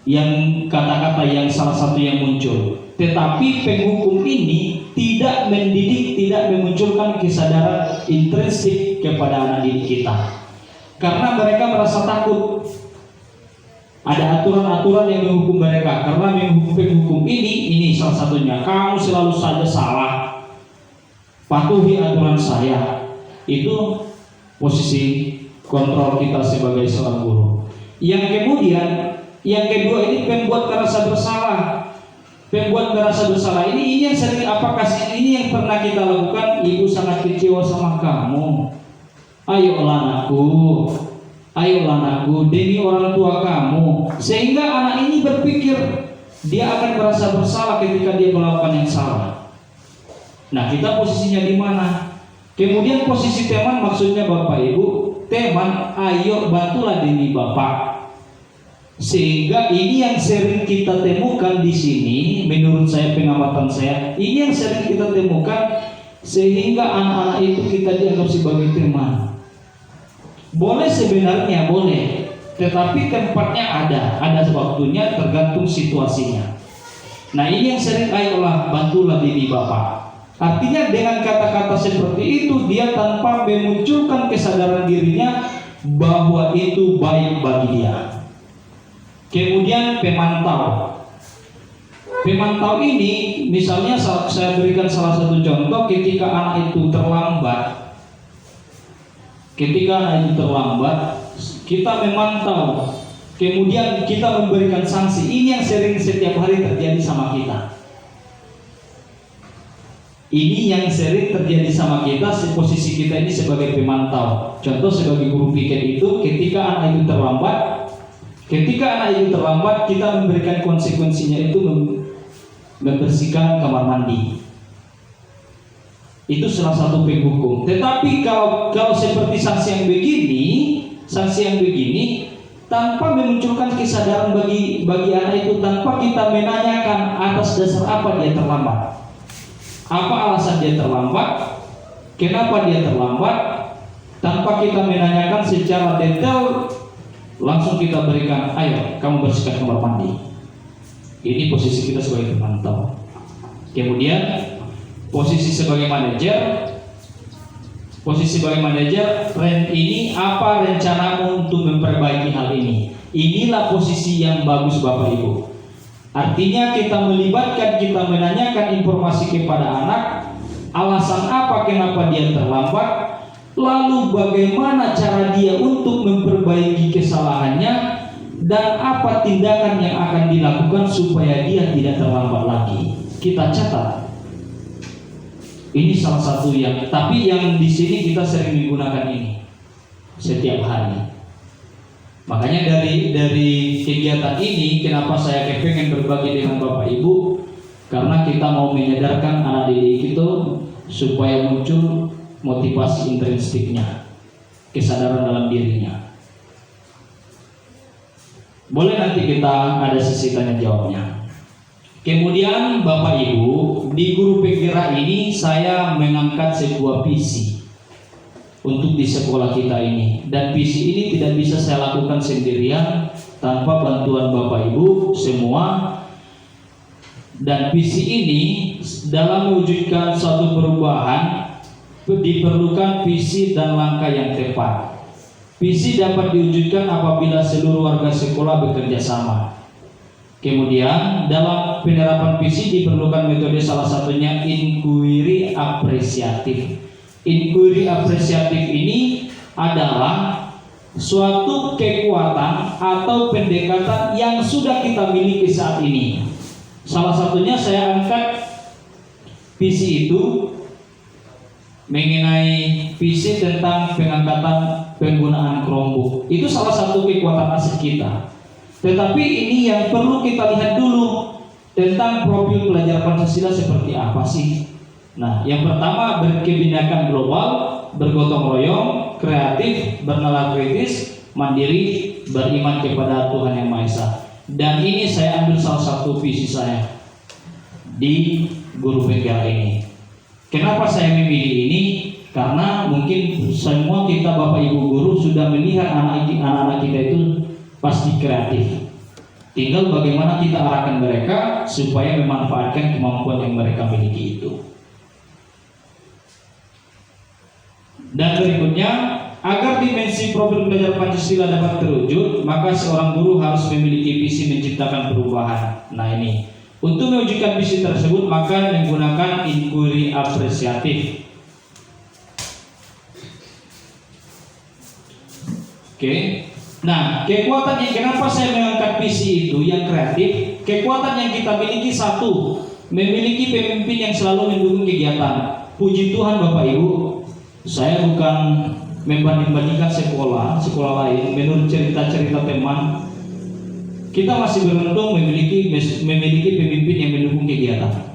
yang kata-kata yang salah satu yang muncul. Tetapi penghukum ini tidak mendidik, tidak memunculkan kesadaran intrinsik kepada anak didik kita. karena mereka merasa takut. Ada aturan-aturan yang menghukum mereka, karena menghukum ini salah satunya. Kamu selalu saja salah, patuhi aturan saya. Itu posisi kontrol kita sebagai seorang guru. Yang kemudian, yang kedua ini pembuat merasa bersalah. Pembuat merasa bersalah ini yang sering, apakah ini yang pernah kita lakukan? Ibu sangat kecewa sama kamu. Ayolah anakku, demi orang tua kamu. Sehingga anak ini berpikir dia akan merasa bersalah ketika dia melakukan yang salah. Nah, kita posisinya di mana? Kemudian posisi teman, maksudnya Bapak Ibu, teman, ayo bantulah demi Bapak. Sehingga ini yang sering kita temukan di sini, menurut saya, pengamatan saya, ini yang sering kita temukan, sehingga anak-anak itu kita dianggap sebagai teman. Boleh sebenarnya, boleh, tetapi tempatnya ada waktunya, tergantung situasinya. Nah, ini yang sering, ayolah bantulah diri Bapak. Artinya dengan kata-kata seperti itu, dia tanpa memunculkan kesadaran dirinya bahwa itu baik bagi dia. Kemudian pemantau ini, misalnya saya berikan salah satu contoh, ketika anak itu terlambat, kita memantau, kemudian kita memberikan sanksi. Ini yang sering setiap hari terjadi sama kita. Posisi kita ini sebagai pemantau. Contoh sebagai guru piket itu, ketika anak itu terlambat, kita memberikan konsekuensinya itu membersihkan kamar mandi. Itu salah satu penghukum. Tetapi kalau seperti sanksi yang begini, tanpa memunculkan kesadaran bagi anak itu, tanpa kita menanyakan atas dasar apa dia terlambat, apa alasan dia terlambat, kenapa dia terlambat, tanpa kita menanyakan secara detail, langsung kita berikan, ayo kamu bersihkan kamar mandi. Ini posisi kita sebagai pemantau. Kemudian posisi sebagai manajer, ini apa rencanamu untuk memperbaiki hal ini? Inilah posisi yang bagus Bapak Ibu. Artinya kita melibatkan, kita menanyakan informasi kepada anak, alasan apa kenapa dia terlambat, lalu bagaimana cara dia untuk memperbaiki kesalahannya, dan apa tindakan yang akan dilakukan supaya dia tidak terlambat lagi. Kita catat. Ini salah satu tapi yang di sini kita sering menggunakan ini setiap hari. Makanya dari kegiatan ini, kenapa saya kepengen berbagi dengan Bapak Ibu, karena kita mau menyadarkan anak didik itu supaya muncul motivasi intrinstiknya, kesadaran dalam dirinya. Boleh nanti kita ada sesi tanya jawabnya. Kemudian Bapak Ibu, di guru penggerak ini saya mengangkat sebuah visi untuk di sekolah kita ini. Dan visi ini tidak bisa saya lakukan sendirian tanpa bantuan Bapak Ibu semua. Dan visi ini dalam mewujudkan suatu perubahan diperlukan visi dan langkah yang tepat. Visi dapat diwujudkan apabila seluruh warga sekolah bekerja sama. Kemudian dalam penerapan visi diperlukan metode, salah satunya inquiry apresiatif. Inquiry apresiatif ini adalah suatu kekuatan atau pendekatan yang sudah kita miliki saat ini. Salah satunya saya angkat visi itu mengenai visi tentang pengangkatan penggunaan Chromebook. Itu salah satu kekuatan aset kita. Tetapi ini yang perlu kita lihat dulu tentang profil pelajar Pancasila seperti apa sih. Nah, yang pertama berkebinekaan global, bergotong royong, kreatif, bernalar kritis, mandiri, beriman kepada Tuhan Yang Maha Esa. Dan ini saya ambil salah satu visi saya di guru penggerak ini. Kenapa saya memilih ini? Karena mungkin semua kita Bapak Ibu guru sudah melihat anak-anak kita itu pasti kreatif. Tinggal bagaimana kita arahkan mereka supaya memanfaatkan kemampuan yang mereka miliki itu. Dan berikutnya Agar dimensi profil belajar Pancasila dapat terwujud, maka seorang guru harus memiliki visi menciptakan perubahan. Nah ini, untuk mewujudkan visi tersebut maka menggunakan inquiry apresiatif. Oke. Nah, kekuatan yang kenapa saya mengangkat visi itu yang kreatif, kekuatan yang kita miliki satu, memiliki pemimpin yang selalu mendukung kegiatan. Puji Tuhan Bapak Ibu, saya bukan membanding-bandingkan sekolah lain. Menurut cerita-cerita teman, kita masih beruntung memiliki pemimpin yang mendukung kegiatan.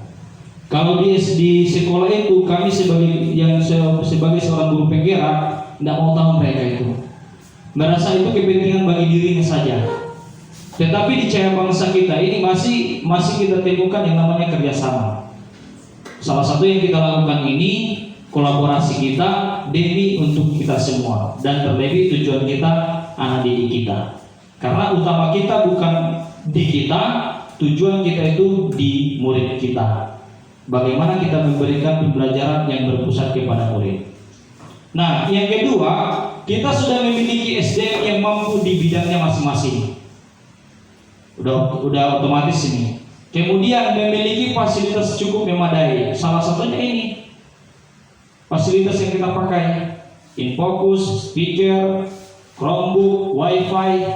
Kalau di sekolah itu kami sebagai seorang guru penggerak tidak mau tahu mereka itu, merasa itu kepentingan bagi dirinya saja. Tetapi di Cahaya Bangsa kita ini masih kita temukan yang namanya kerjasama. Salah satu yang kita lakukan ini kolaborasi kita demi untuk kita semua, dan terlebih tujuan kita anak didik kita. Karena utama kita bukan di kita, tujuan kita itu di murid kita. Bagaimana kita memberikan pembelajaran yang berpusat kepada murid. Nah, yang kedua, kita sudah memiliki SDM yang mampu di bidangnya masing-masing. Udah otomatis ini. Kemudian memiliki fasilitas cukup memadai. Salah satunya ini. Fasilitas yang kita pakai, infocus, speaker, Chromebook, WiFi,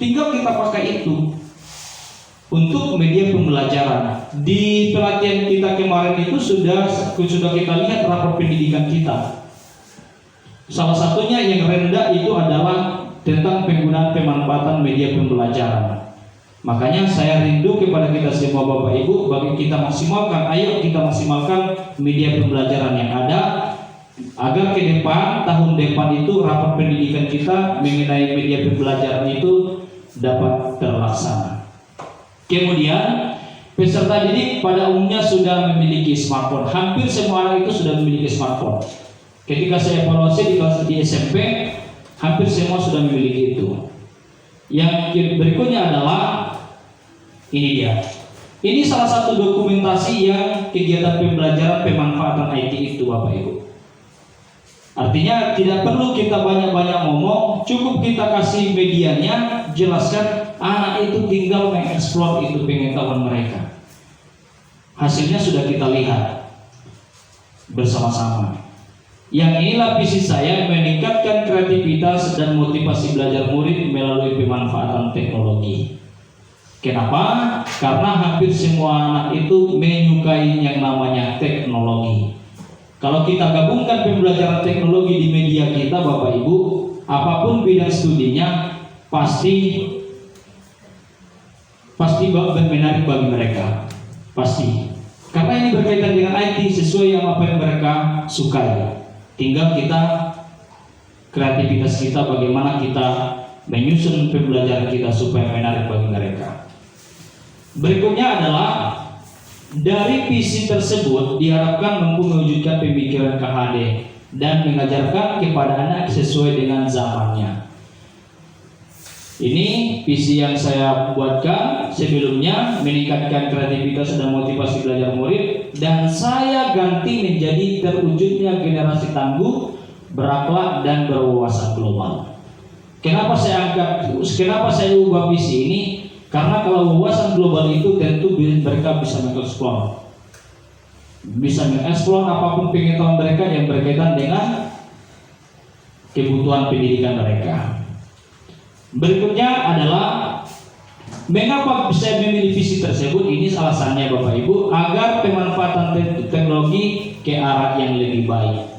tinggal kita pakai itu untuk media pembelajaran. Di pelatihan kita kemarin itu sudah kita lihat rapor pendidikan kita. Salah satunya yang rendah itu adalah tentang penggunaan pemanfaatan media pembelajaran. Makanya saya rindu kepada kita semua Bapak Ibu, bagi kita maksimalkan, ayo kita maksimalkan media pembelajaran yang ada, agar ke depan, tahun depan itu rapor pendidikan kita mengenai media pembelajaran itu dapat terlaksana. Kemudian peserta didik pada umumnya sudah memiliki smartphone. Hampir semua anak itu sudah memiliki smartphone. Ketika saya evaluasi di SMP, hampir semua sudah memiliki itu. Yang berikutnya adalah ini dia. Ini salah satu dokumentasi yang kegiatan pembelajaran pemanfaatan IT itu Bapak Ibu. Artinya tidak perlu kita banyak-banyak ngomong, cukup kita kasih medianya, jelaskan, anak itu tinggal mengeksplor itu pengetahuan mereka. Hasilnya sudah kita lihat bersama-sama. Yang inilah visi saya, meningkatkan kreativitas dan motivasi belajar murid melalui pemanfaatan teknologi. Kenapa? Karena hampir semua anak itu menyukai yang namanya teknologi. Kalau kita gabungkan pembelajaran teknologi di media kita Bapak Ibu, apapun bidang studinya pasti menarik bagi mereka. Pasti. Karena ini berkaitan dengan IT sesuai yang apa yang mereka sukai. Tinggal kita kreativitas kita bagaimana kita menyusun pembelajaran kita supaya menarik bagi mereka. Berikutnya adalah dari visi tersebut diharapkan mampu mewujudkan pemikiran KHD dan mengajarkan kepada anak sesuai dengan zamannya. Ini visi yang saya buatkan sebelumnya, meningkatkan kreativitas dan motivasi belajar murid, dan saya ganti menjadi terwujudnya generasi tangguh, berakhlak dan berwawasan global. Kenapa saya ubah visi ini? Karena kalau wawasan global itu tentu mereka bisa mengeksplor apapun pengetahuan mereka yang berkaitan dengan kebutuhan pendidikan mereka. Berikutnya adalah mengapa saya memilih visi tersebut. Ini alasannya Bapak Ibu, agar pemanfaatan teknologi ke arah yang lebih baik.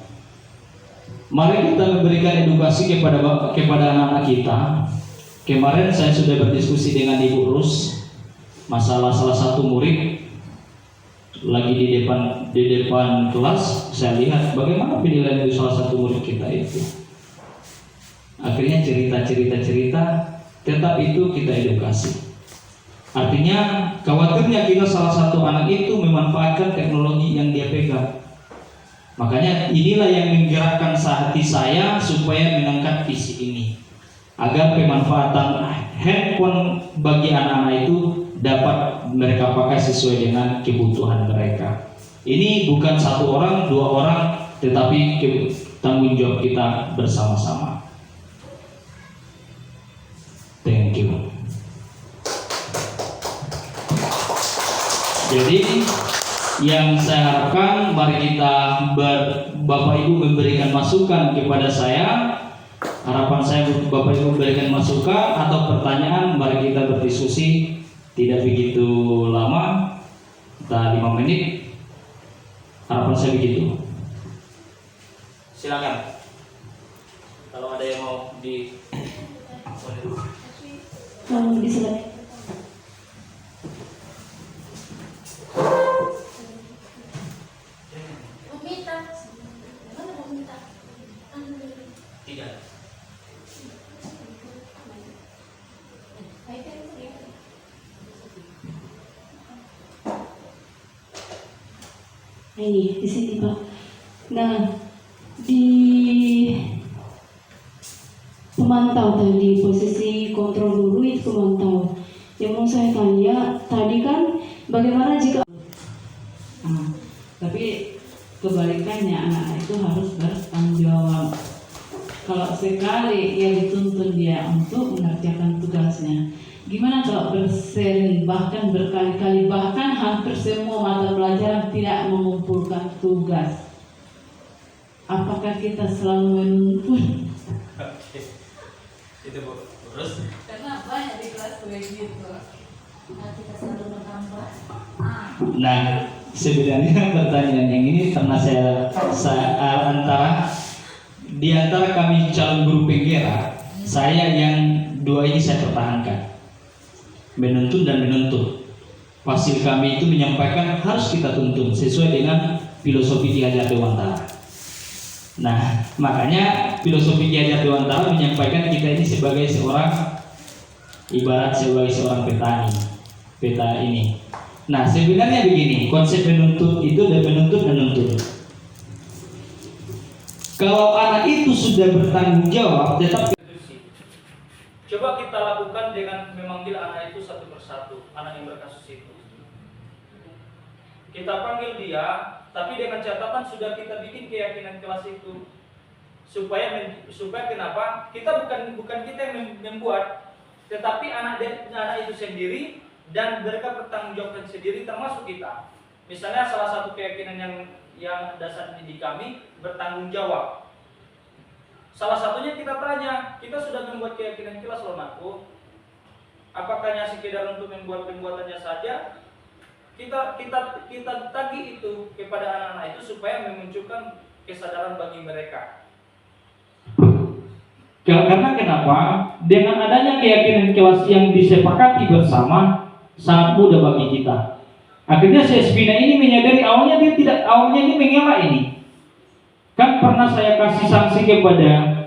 Mari kita memberikan edukasi kepada anak-anak kita. Kemarin saya sudah berdiskusi dengan Ibu Rus masalah salah satu murid lagi di depan kelas. Saya lihat bagaimana penilaian salah satu murid kita itu. Akhirnya cerita, tetap itu kita edukasi. Artinya khawatirnya kita salah satu anak itu memanfaatkan teknologi yang dia pegang. Makanya inilah yang menggerakkan hati saya supaya mengangkat visi ini, agar pemanfaatan handphone bagi anak-anak itu dapat mereka pakai sesuai dengan kebutuhan mereka. Ini bukan satu orang, dua orang, tetapi tanggung jawab kita bersama-sama. Thank you. Jadi yang saya harapkan, mari kita Bapak Ibu memberikan masukan kepada saya. Harapan saya Bapak Ibu memberikan masukan atau pertanyaan, mari kita berdiskusi. Tidak begitu lama, kita 5 menit. Harapan saya begitu. Silakan. Kalau ada yang mau di Silakan. tidak. Ini di sini Pak. Nah, di pemantau tadi posisi kontrol dulu itu pemantau. Yang mau saya tanya tadi kan bagaimana jika tapi kebalikannya anak itu harus bertanggung jawab. Kalau sekali ia dituntun dia untuk mengerjakan tugasnya, gimana kalau bersering bahkan berkali-kali bahkan hampir semua mata pelajaran tidak mengumpulkan tugas? Apakah kita selalu menuntun? Itu Bu. Terus Karena banyak di kelas begitu. Kita selalu bertambah. Nah, sebenarnya pertanyaan yang ini karena saya antara di antara kami calon guru penggerak, saya yang dua ini saya pertahankan, menuntun dan menuntut. Fasil kami itu menyampaikan harus kita tuntun sesuai dengan filosofi Ki Hajar Dewantara. Nah, makanya filosofi Ki Hajar Dewantara menyampaikan kita ini sebagai seorang, ibarat sebagai seorang petani, peta ini. Nah, sebenarnya begini, konsep menuntut itu dan menuntut. Kalau anak itu sudah bertanggung jawab, tetap coba kita lakukan dengan memanggil anak itu satu persatu, anak yang berkasus itu. Kita panggil dia, tapi dengan catatan sudah kita bikin keyakinan kelas itu, supaya kenapa? Kita bukan kita yang membuat, tetapi anak itu sendiri dan mereka bertanggung jawab sendiri termasuk kita. Misalnya salah satu keyakinan yang dasar di kami bertanggung jawab. Salah satunya kita tanya, kita sudah membuat keyakinan kelas loh Nakku. Apakah hanya sekedar untuk membuat pembuatannya saja? Kita tagih itu kepada anak-anak itu supaya memunculkan kesadaran bagi mereka. Karena kenapa? Dengan adanya keyakinan kelas yang disepakati bersama sangat mudah bagi kita. Akhirnya si Espina ini menyadari awalnya ini mengelak ini. Kan pernah saya kasih sanksi kepada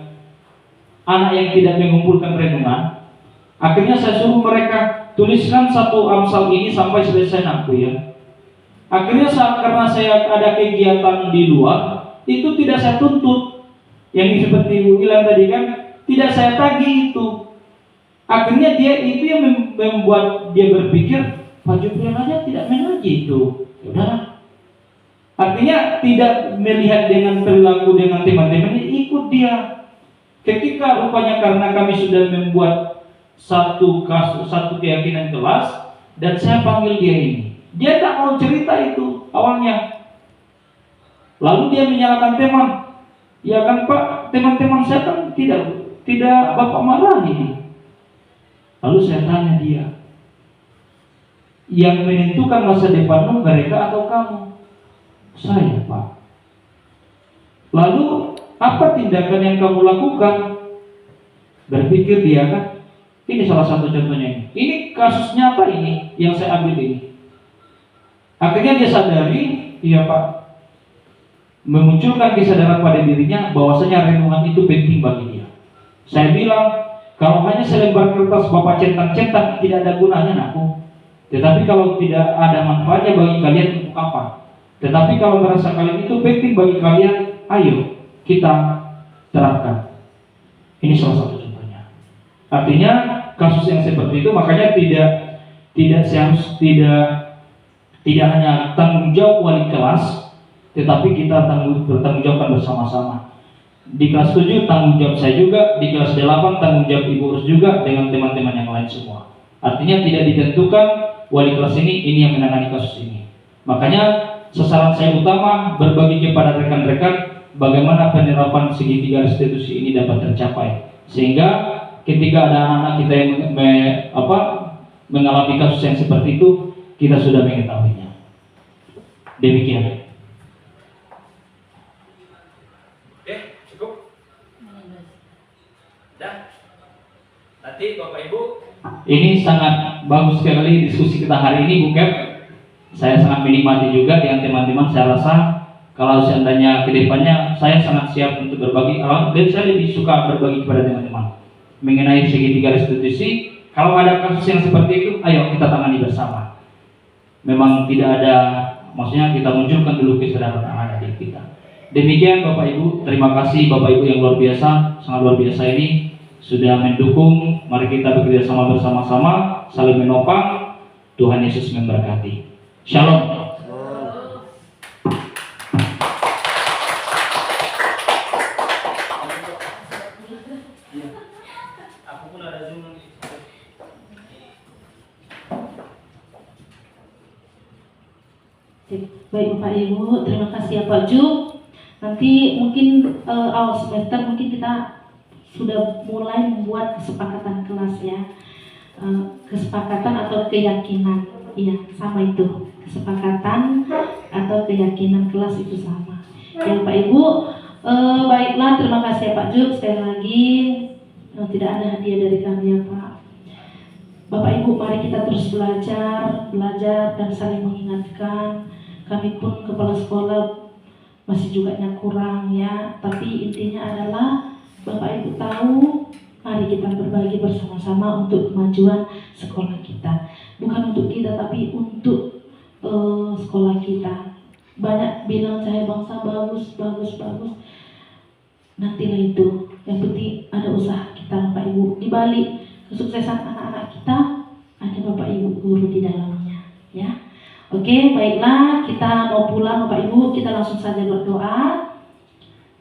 anak yang tidak mengumpulkan renungan. Akhirnya saya suruh mereka tuliskan satu Amsal ini sampai selesai Nakku ya. Akhirnya karena saya ada kegiatan di luar, itu tidak saya tuntut. Yang seperti Ibu bilang tadi kan, tidak saya tagih itu. Akhirnya dia itu yang membuat dia berpikir, Pak Juprian aja tidak mengaji itu. Ya udahlah. Artinya tidak melihat dengan perilaku dengan teman-temannya, ikut dia. Ketika rupanya karena kami sudah membuat satu keyakinan kelas dan saya panggil dia ini, dia tak mau cerita itu awalnya. Lalu dia menyalahkan teman. Ya kan Pak, teman-teman saya kan tidak Bapak marahi. Lalu saya tanya dia, yang menentukan masa depanmu mereka atau kamu? Saya Pak. Lalu apa tindakan yang kamu lakukan? Berpikir dia kan, ini salah satu contohnya ini. Ini kasus nyata ini yang saya ambil ini. Akhirnya dia sadari, iya Pak, memunculkan kesadaran pada dirinya bahwasanya renungan itu penting bagi dia. Saya bilang, kalau hanya selembar kertas Bapak centang-centang tidak ada gunanya Nakku. Tetapi kalau tidak ada manfaatnya bagi kalian untuk apa? Tetapi kalau merasa kalian itu penting bagi kalian, ayo kita terapkan. Ini salah satu contohnya. Artinya kasus yang seperti itu makanya tidak hanya tanggung jawab wali kelas, tetapi kita bertanggung jawabkan bersama-sama. Di kelas 7 tanggung jawab saya juga, di kelas 8 tanggung jawab Ibu Urus juga dengan teman-teman yang lain semua. Artinya tidak ditentukan wali kelas ini yang menangani kasus ini. Makanya sasaran saya utama berbagi kepada rekan-rekan bagaimana penerapan segitiga restitusi ini dapat tercapai. Sehingga ketika ada anak-anak kita yang mengalami kasus yang seperti itu, kita sudah mengetahuinya. Demikian. Cukup? Dah. Nanti Bapak Ibu. Ini sangat bagus sekali diskusi kita hari ini, Bu Kep. Saya sangat menikmati juga dengan teman-teman. Saya rasa kalau seandainya kedepannya saya sangat siap untuk berbagi. Dan saya lebih suka berbagi kepada teman-teman mengenai segitiga restitusi. Kalau ada kasus yang seperti itu, ayo kita tangani bersama. Memang tidak ada, maksudnya kita munculkan dulu kesadaran anak di kita. Demikian Bapak Ibu, terima kasih Bapak Ibu yang luar biasa, sangat luar biasa ini sudah mendukung. Mari kita bekerja sama bersama-sama, saling menopang. Tuhan Yesus memberkati. Shalom. Aku pun ada Zoom nanti. Baik Bapak Ibu, terima kasih ya Pak Ju. Nanti mungkin awal semester mungkin kita sudah mulai membuat kesepakatan kelas ya. Kesepakatan atau keyakinan, iya sama itu. Kesepakatan atau keyakinan kelas itu sama. Ya Pak Ibu, baiklah terima kasih ya Pak Ju. Sekali lagi tidak ada hadiah dari kami ya Pak. Bapak Ibu, mari kita terus belajar dan saling mengingatkan. Kami pun kepala sekolah masih juga yang kurang ya. Tapi intinya adalah Bapak Ibu tahu, mari kita berbagi bersama-sama untuk kemajuan sekolah kita. Bukan untuk kita, tapi untuk sekolah kita. Banyak bilang saya bangsa bagus. Nantilah itu. Yang penting ada usaha kita Bapak Ibu. Di balik kesuksesan anak-anak kita ada Bapak Ibu guru di dalamnya ya. Oke, baiklah kita mau pulang Bapak Ibu, kita langsung saja berdoa.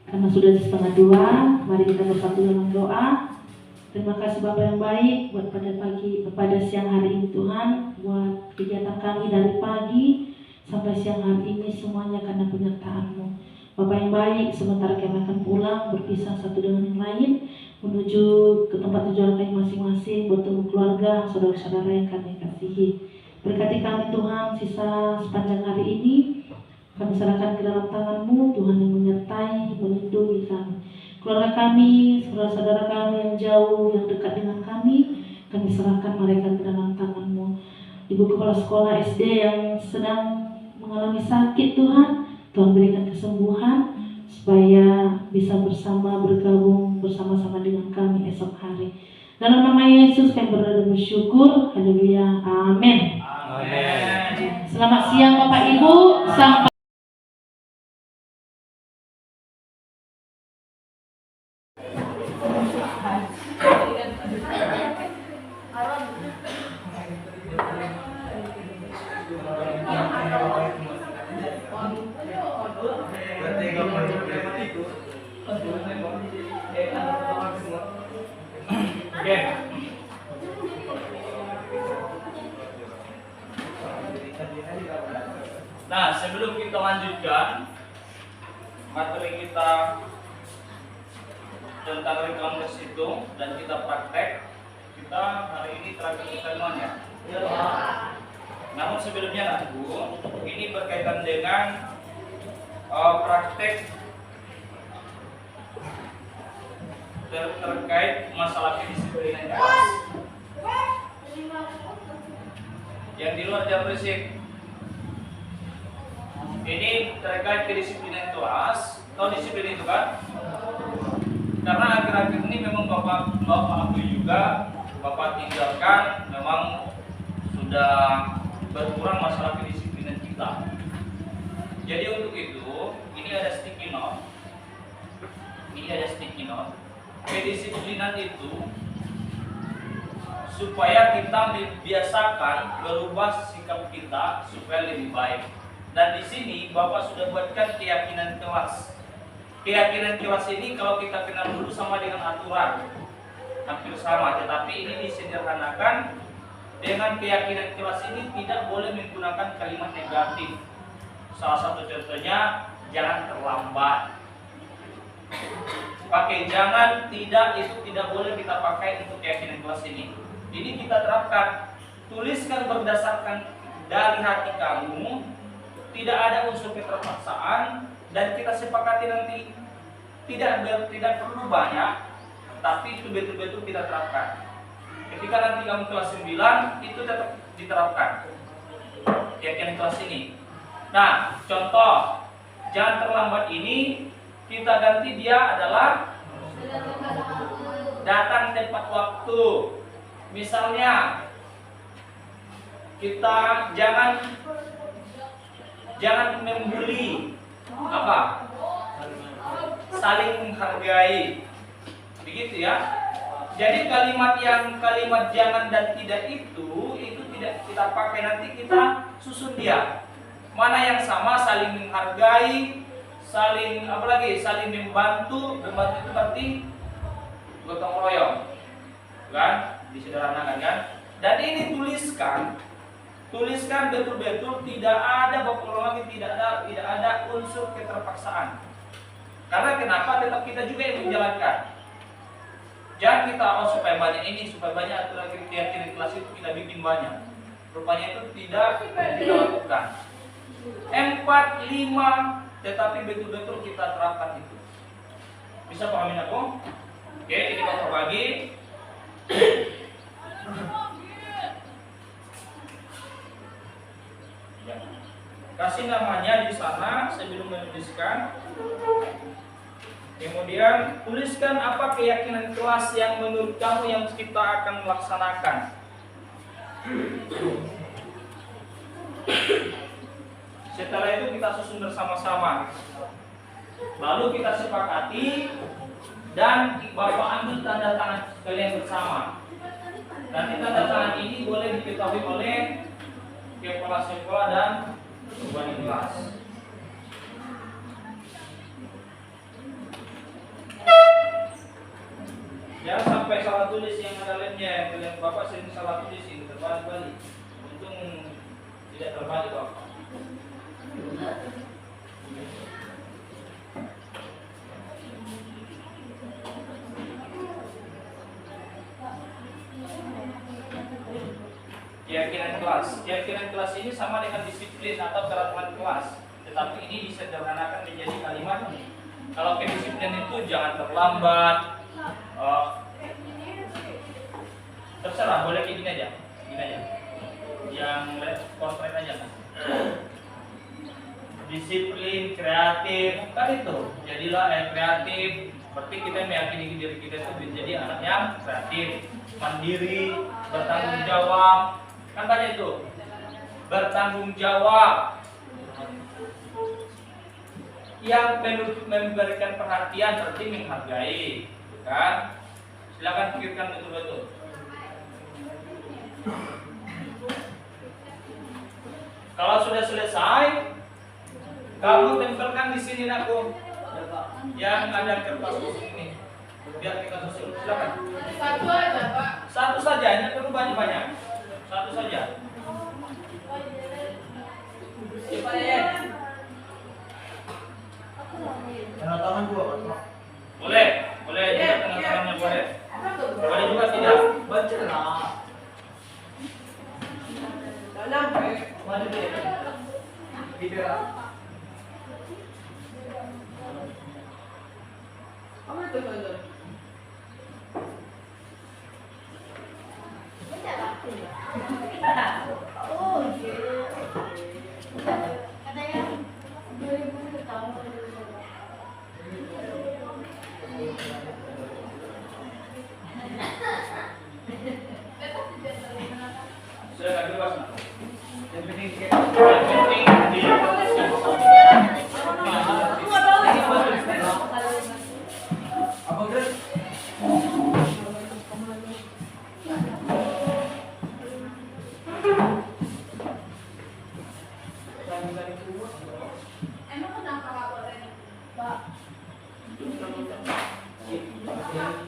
Karena sudah 1:30, mari kita bersatu dalam doa. Terima kasih Bapak yang baik buat pada siang hari ini Tuhan, buat kegiatan kami dari pagi sampai siang hari ini semuanya karena penyertaan-Mu. Bapak yang baik, sementara kami akan pulang berpisah satu dengan yang lain menuju ke tempat tujuan kami masing-masing, bertemu keluarga, saudara-saudara yang kami kasihi. Berkati kami Tuhan, sisa sepanjang hari ini kami serahkan ke dalam tangan-Mu, Tuhan yang menyertai, melindungi kami. Keluarga kami, saudara-saudara kami yang jauh, yang dekat dengan kami serahkan mereka ke dalam tangan-Mu. Ibu kepala sekolah SD yang sedang mengalami sakit Tuhan berikan kesembuhan supaya bisa bergabung bersama-sama dengan kami esok hari. Dalam nama Yesus kami berdoa dan bersyukur. Haleluya. Amin. Amin. Selamat siang Bapak Ibu. Sampai Oke. Nah, sebelum kita lanjutkan materi kita tentang rekam itu dan kita praktek, kita hari ini terakhir semuanya. Namun sebelumnya Bu, ini berkaitan dengan praktek terkait masalah kedisiplinan kelas. Yang di luar jam berisik. Ini terkait kedisiplinan kelas. Tahu disiplin itu kan? Karena akhir-akhir ini memang Bapak aku juga, Bapak tinggalkan, memang sudah berkurang masalah kedisiplinan kita. Jadi untuk itu, ini ada sticky note. Kedisiplinan itu supaya kita membiasakan berubah sikap kita supaya lebih baik. Dan di sini Bapak sudah buatkan keyakinan kelas. keyakinan kelas ini kalau kita kenal dulu sama dengan aturan, hampir sama, tetapi ini disederhanakan dengan keyakinan kelas ini tidak boleh menggunakan kalimat negatif. Salah satu contohnya, jangan terlambat. Pakai jangan, tidak, itu tidak boleh kita pakai untuk keyakinan kelas ini. Ini kita terapkan. Tuliskan berdasarkan dari hati kamu, tidak ada unsur keterpaksaan, dan kita sepakati nanti tidak perlu banyak, tapi itu betul-betul kita terapkan. Ketika nanti kamu kelas 9, itu tetap diterapkan keyakinan kelas ini. Nah, contoh jangan terlambat ini kita ganti dia adalah datang tepat waktu. Misalnya kita jangan membuli, apa? Saling menghargai. Begitu ya. Jadi kalimat jangan dan tidak itu tidak kita pakai, nanti kita susun dia. Mana yang sama, saling menghargai, saling saling membantu. Membantu itu berarti gotong royong, kan? Disederhanakan kan? Dan ini tuliskan betul-betul, tidak ada lagi, tidak ada unsur keterpaksaan. Karena kenapa? Tetap kita juga yang menjalankan. Jangan kita supaya banyak ini, supaya banyak aturan keyakinan kelas itu kita bikin banyak. Rupanya itu tidak kita lakukan. 4, 5, tetapi betul-betul kita terapkan itu. Bisa pahamin aku? Oke, ini kita terbagi. Ya. Kasih namanya di sana sebelum menuliskan. Kemudian tuliskan apa keyakinan kelas yang menurut kamu yang kita akan melaksanakan. Setelah itu kita susun bersama-sama. Lalu kita sepakati dan Bapak ambil tanda tangan kalian bersama. Nanti tanda tangan ini boleh diketahui oleh kepala sekolah dan wali kelas. Ya, sampai salah tulis yang ada lemnya. Kalian Bapak sering salah tulis ini terbalik-balik. Untung tidak terbalik Bapak. Keyakinan kelas ini sama dengan disiplin atau peraturan kelas, tetapi ini disederhanakan menjadi kalimat. Kalau kedisiplinan itu jangan terlambat. Terserah, boleh gini aja. Yang portrait aja kan. Disiplin, kreatif, kan itu. Jadilah kreatif. Berarti kita meyakini diri kita itu menjadi anak yang kreatif, mandiri, bertanggung jawab. Kan tadi itu bertanggung jawab, yang memberikan perhatian berarti menghargai, kan? Silakan pikirkan betul-betul. Kalau sudah selesai, kamu tempelkan di sini aku yang ada kertas ini, biar kita susun. Silakan. Satu aja, Pak. Satu saja, ini perlu banyak-banyak. Satu saja. Tanda tangan gua, Pak. Boleh juga tanda tangannya boleh. Boleh juga tidak. Baca lah. Dalam, Mana dia? Tidak. apa itu Pak? Oh, katanya 2000 tahun. Sudah bebas. Yang penting apa guys? Emang kenapa laporan, Pak?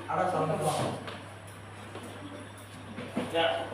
Ada salah satu. Ya.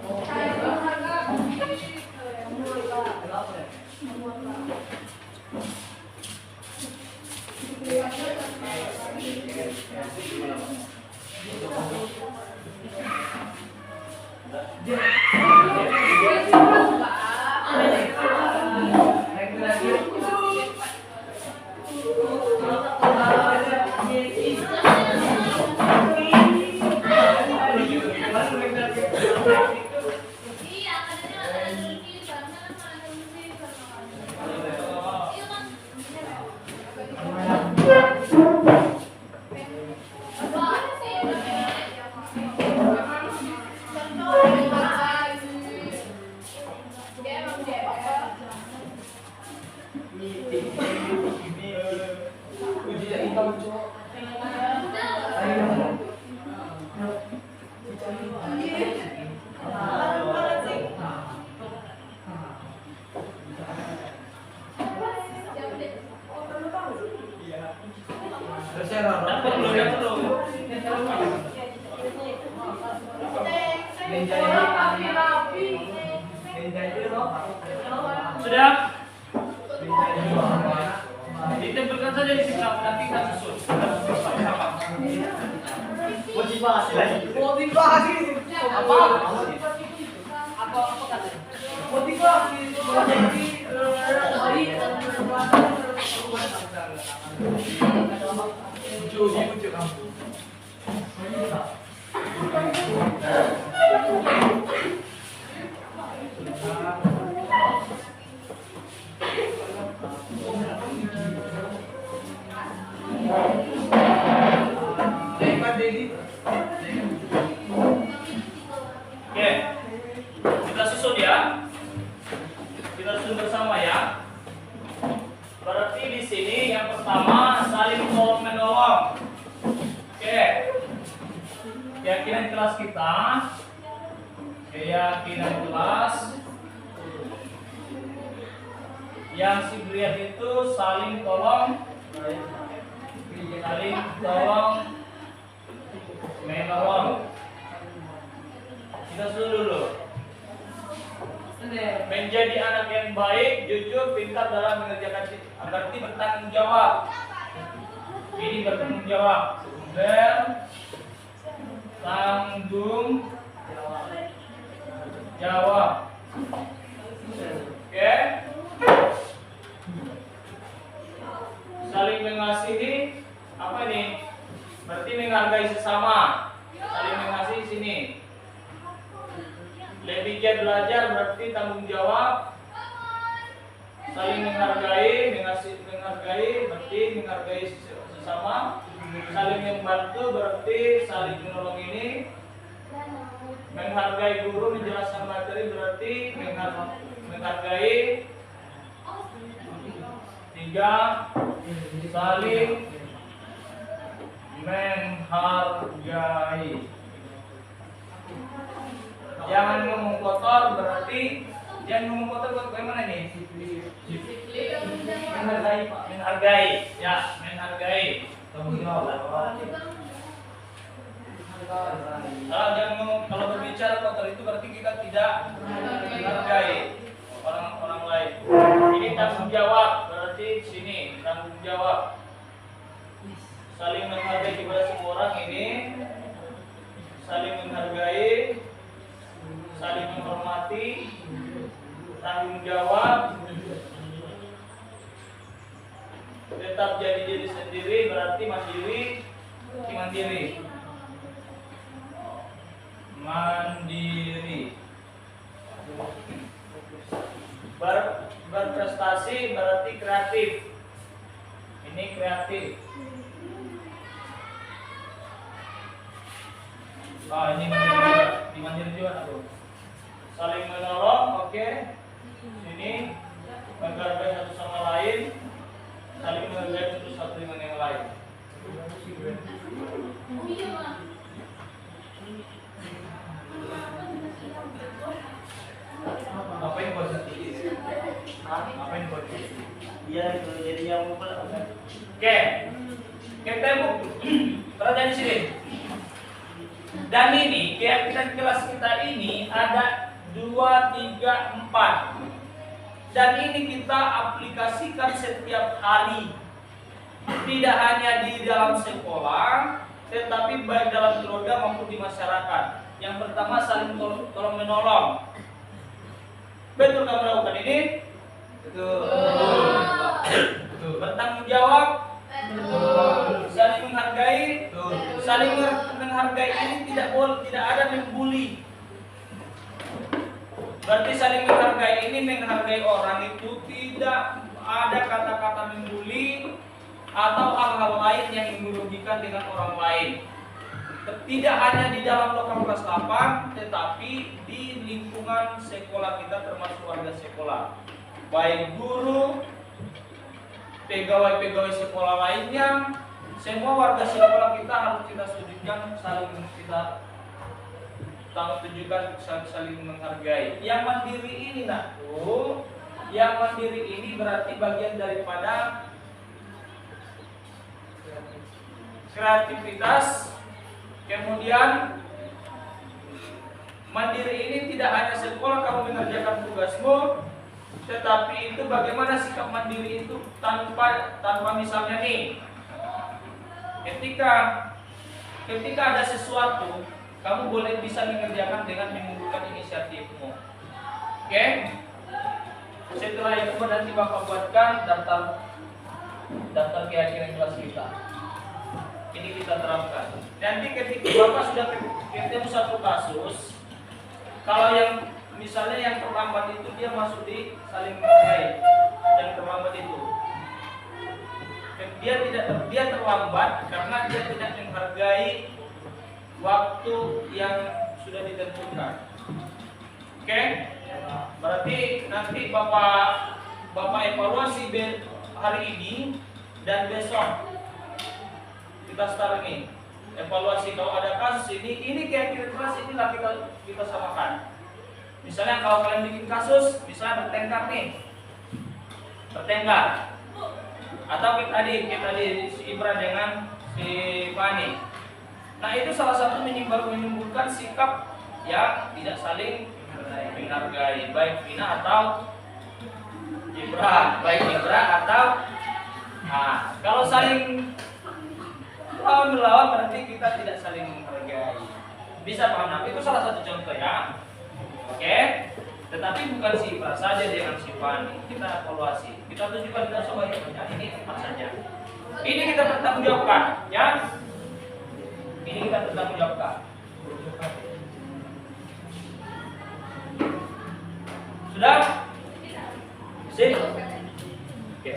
Dapat belum? Dapat belum? Sudah? Ditempelkan saja di sebelah, nanti kita susun. Motivasi lagi. Motivasi. Apa? Apa kata? Motivasi. Uji kamu. Oke, kita susun ya. Kita susun bersama ya. Berarti di sini yang pertama saling tolong menolong. Oke, keyakinan kelas kita, keyakinan kelas yang si Brian itu saling tolong menolong. Kita susun dulu. Menjadi anak yang baik, jujur, pintar dalam mengerjakan berarti bertanggung jawab. Ini bertanggung jawab. Bertanggung jawab. Oke. Saling mengasihi. Apa ini? Berarti menghargai sesama. Saling mengasihi sini. Lebih giat belajar berarti tanggung jawab. Saling menghargai, menghargai berarti menghargai sesama. Saling membantu berarti saling menolong ini. Menghargai guru, menjelaskan materi berarti menghargai. 3. Saling menghargai. Jangan ngomong kotor berarti jangan ngomong kotor buat bagaimana nih? Menghargai, Pak. Menghargai. Ya, menghargai. Jangan ngomong, kalau berbicara kotor itu berarti kita tidak menghargai orang lain. Ini tanggung jawab berarti sini tanggung jawab. Saling menghargai kepada semua orang ini. Saling menghargai, saling menghormati, tanggung jawab, tetap jadi diri sendiri berarti mandiri, berprestasi berarti kreatif, ini kreatif. Ini mandiri juga aku. Saling menolong, oke. Ini menghargai satu sama lain, saling menghargai satu dengan yang lain. Ngapain positif? Ngapain positif? Iya, jadi yang oke. Kita perhatian di sini. Dan ini keyakinan kelas kita ini ada 2, 3, 4. Dan ini kita aplikasikan setiap hari. Tidak hanya di dalam sekolah, tetapi baik dalam keluarga maupun di masyarakat. Yang pertama, saling tolong menolong. Betul kamu lakukan ini? Betul. Bertanggung jawab. Betul. Saling menghargai. Betul. Saling menghargai ini tidak ada membuli. Berarti saling menghargai ini menghargai orang itu tidak ada kata-kata membuli atau hal-hal lain yang merugikan dengan orang lain. Tidak hanya di dalam lokal kelas 8, tetapi di lingkungan sekolah kita termasuk warga sekolah. Baik guru, pegawai-pegawai sekolah lainnya, semua warga sekolah kita harus kita sudutkan, saling kita tunjukkan, saling menghargai. Yang mandiri ini yang mandiri ini berarti bagian daripada kreativitas. Kemudian mandiri ini tidak hanya sekolah kamu mengerjakan tugasmu, tetapi itu bagaimana sikap mandiri itu tanpa misalnya nih, ketika ada sesuatu kamu boleh bisa mengerjakan dengan menunjukkan inisiatifmu. Oke? Setelah itu nanti Bapak buatkan daftar keyakinan kelas kita. Ini kita terapkan. Nanti ketika Bapak sudah ketemu satu kasus, kalau yang misalnya yang terlambat itu dia masuk di saling menghargai. Yang terlambat itu dia terlambat karena dia tidak menghargai waktu yang sudah ditentukan. Oke? Berarti nanti Bapak evaluasi hari ini dan besok. Kita start nih evaluasi kalau ada kasus ini keyakinan kelas inilah kita samakan. Misalnya kalau kalian bikin kasus, misalnya bertengkar nih, atau kita di si Ibra dengan si Fani. Nah itu salah satu menimbulkan sikap yang tidak saling menghargai, baik Vina atau Ibra, kalau saling melawan berarti kita tidak saling menghargai. Bisa paham? Nah, itu salah satu contoh ya. Oke? Tetapi bukan si Ibra saja dengan si Fani. Kita evaluasi. Kita tunjukkan kita semuanya ini apa saja. Ini kita bertanggung jawabkan, ya. Ini kita bertanggung jawabkan. Sudah? Sip? Oke.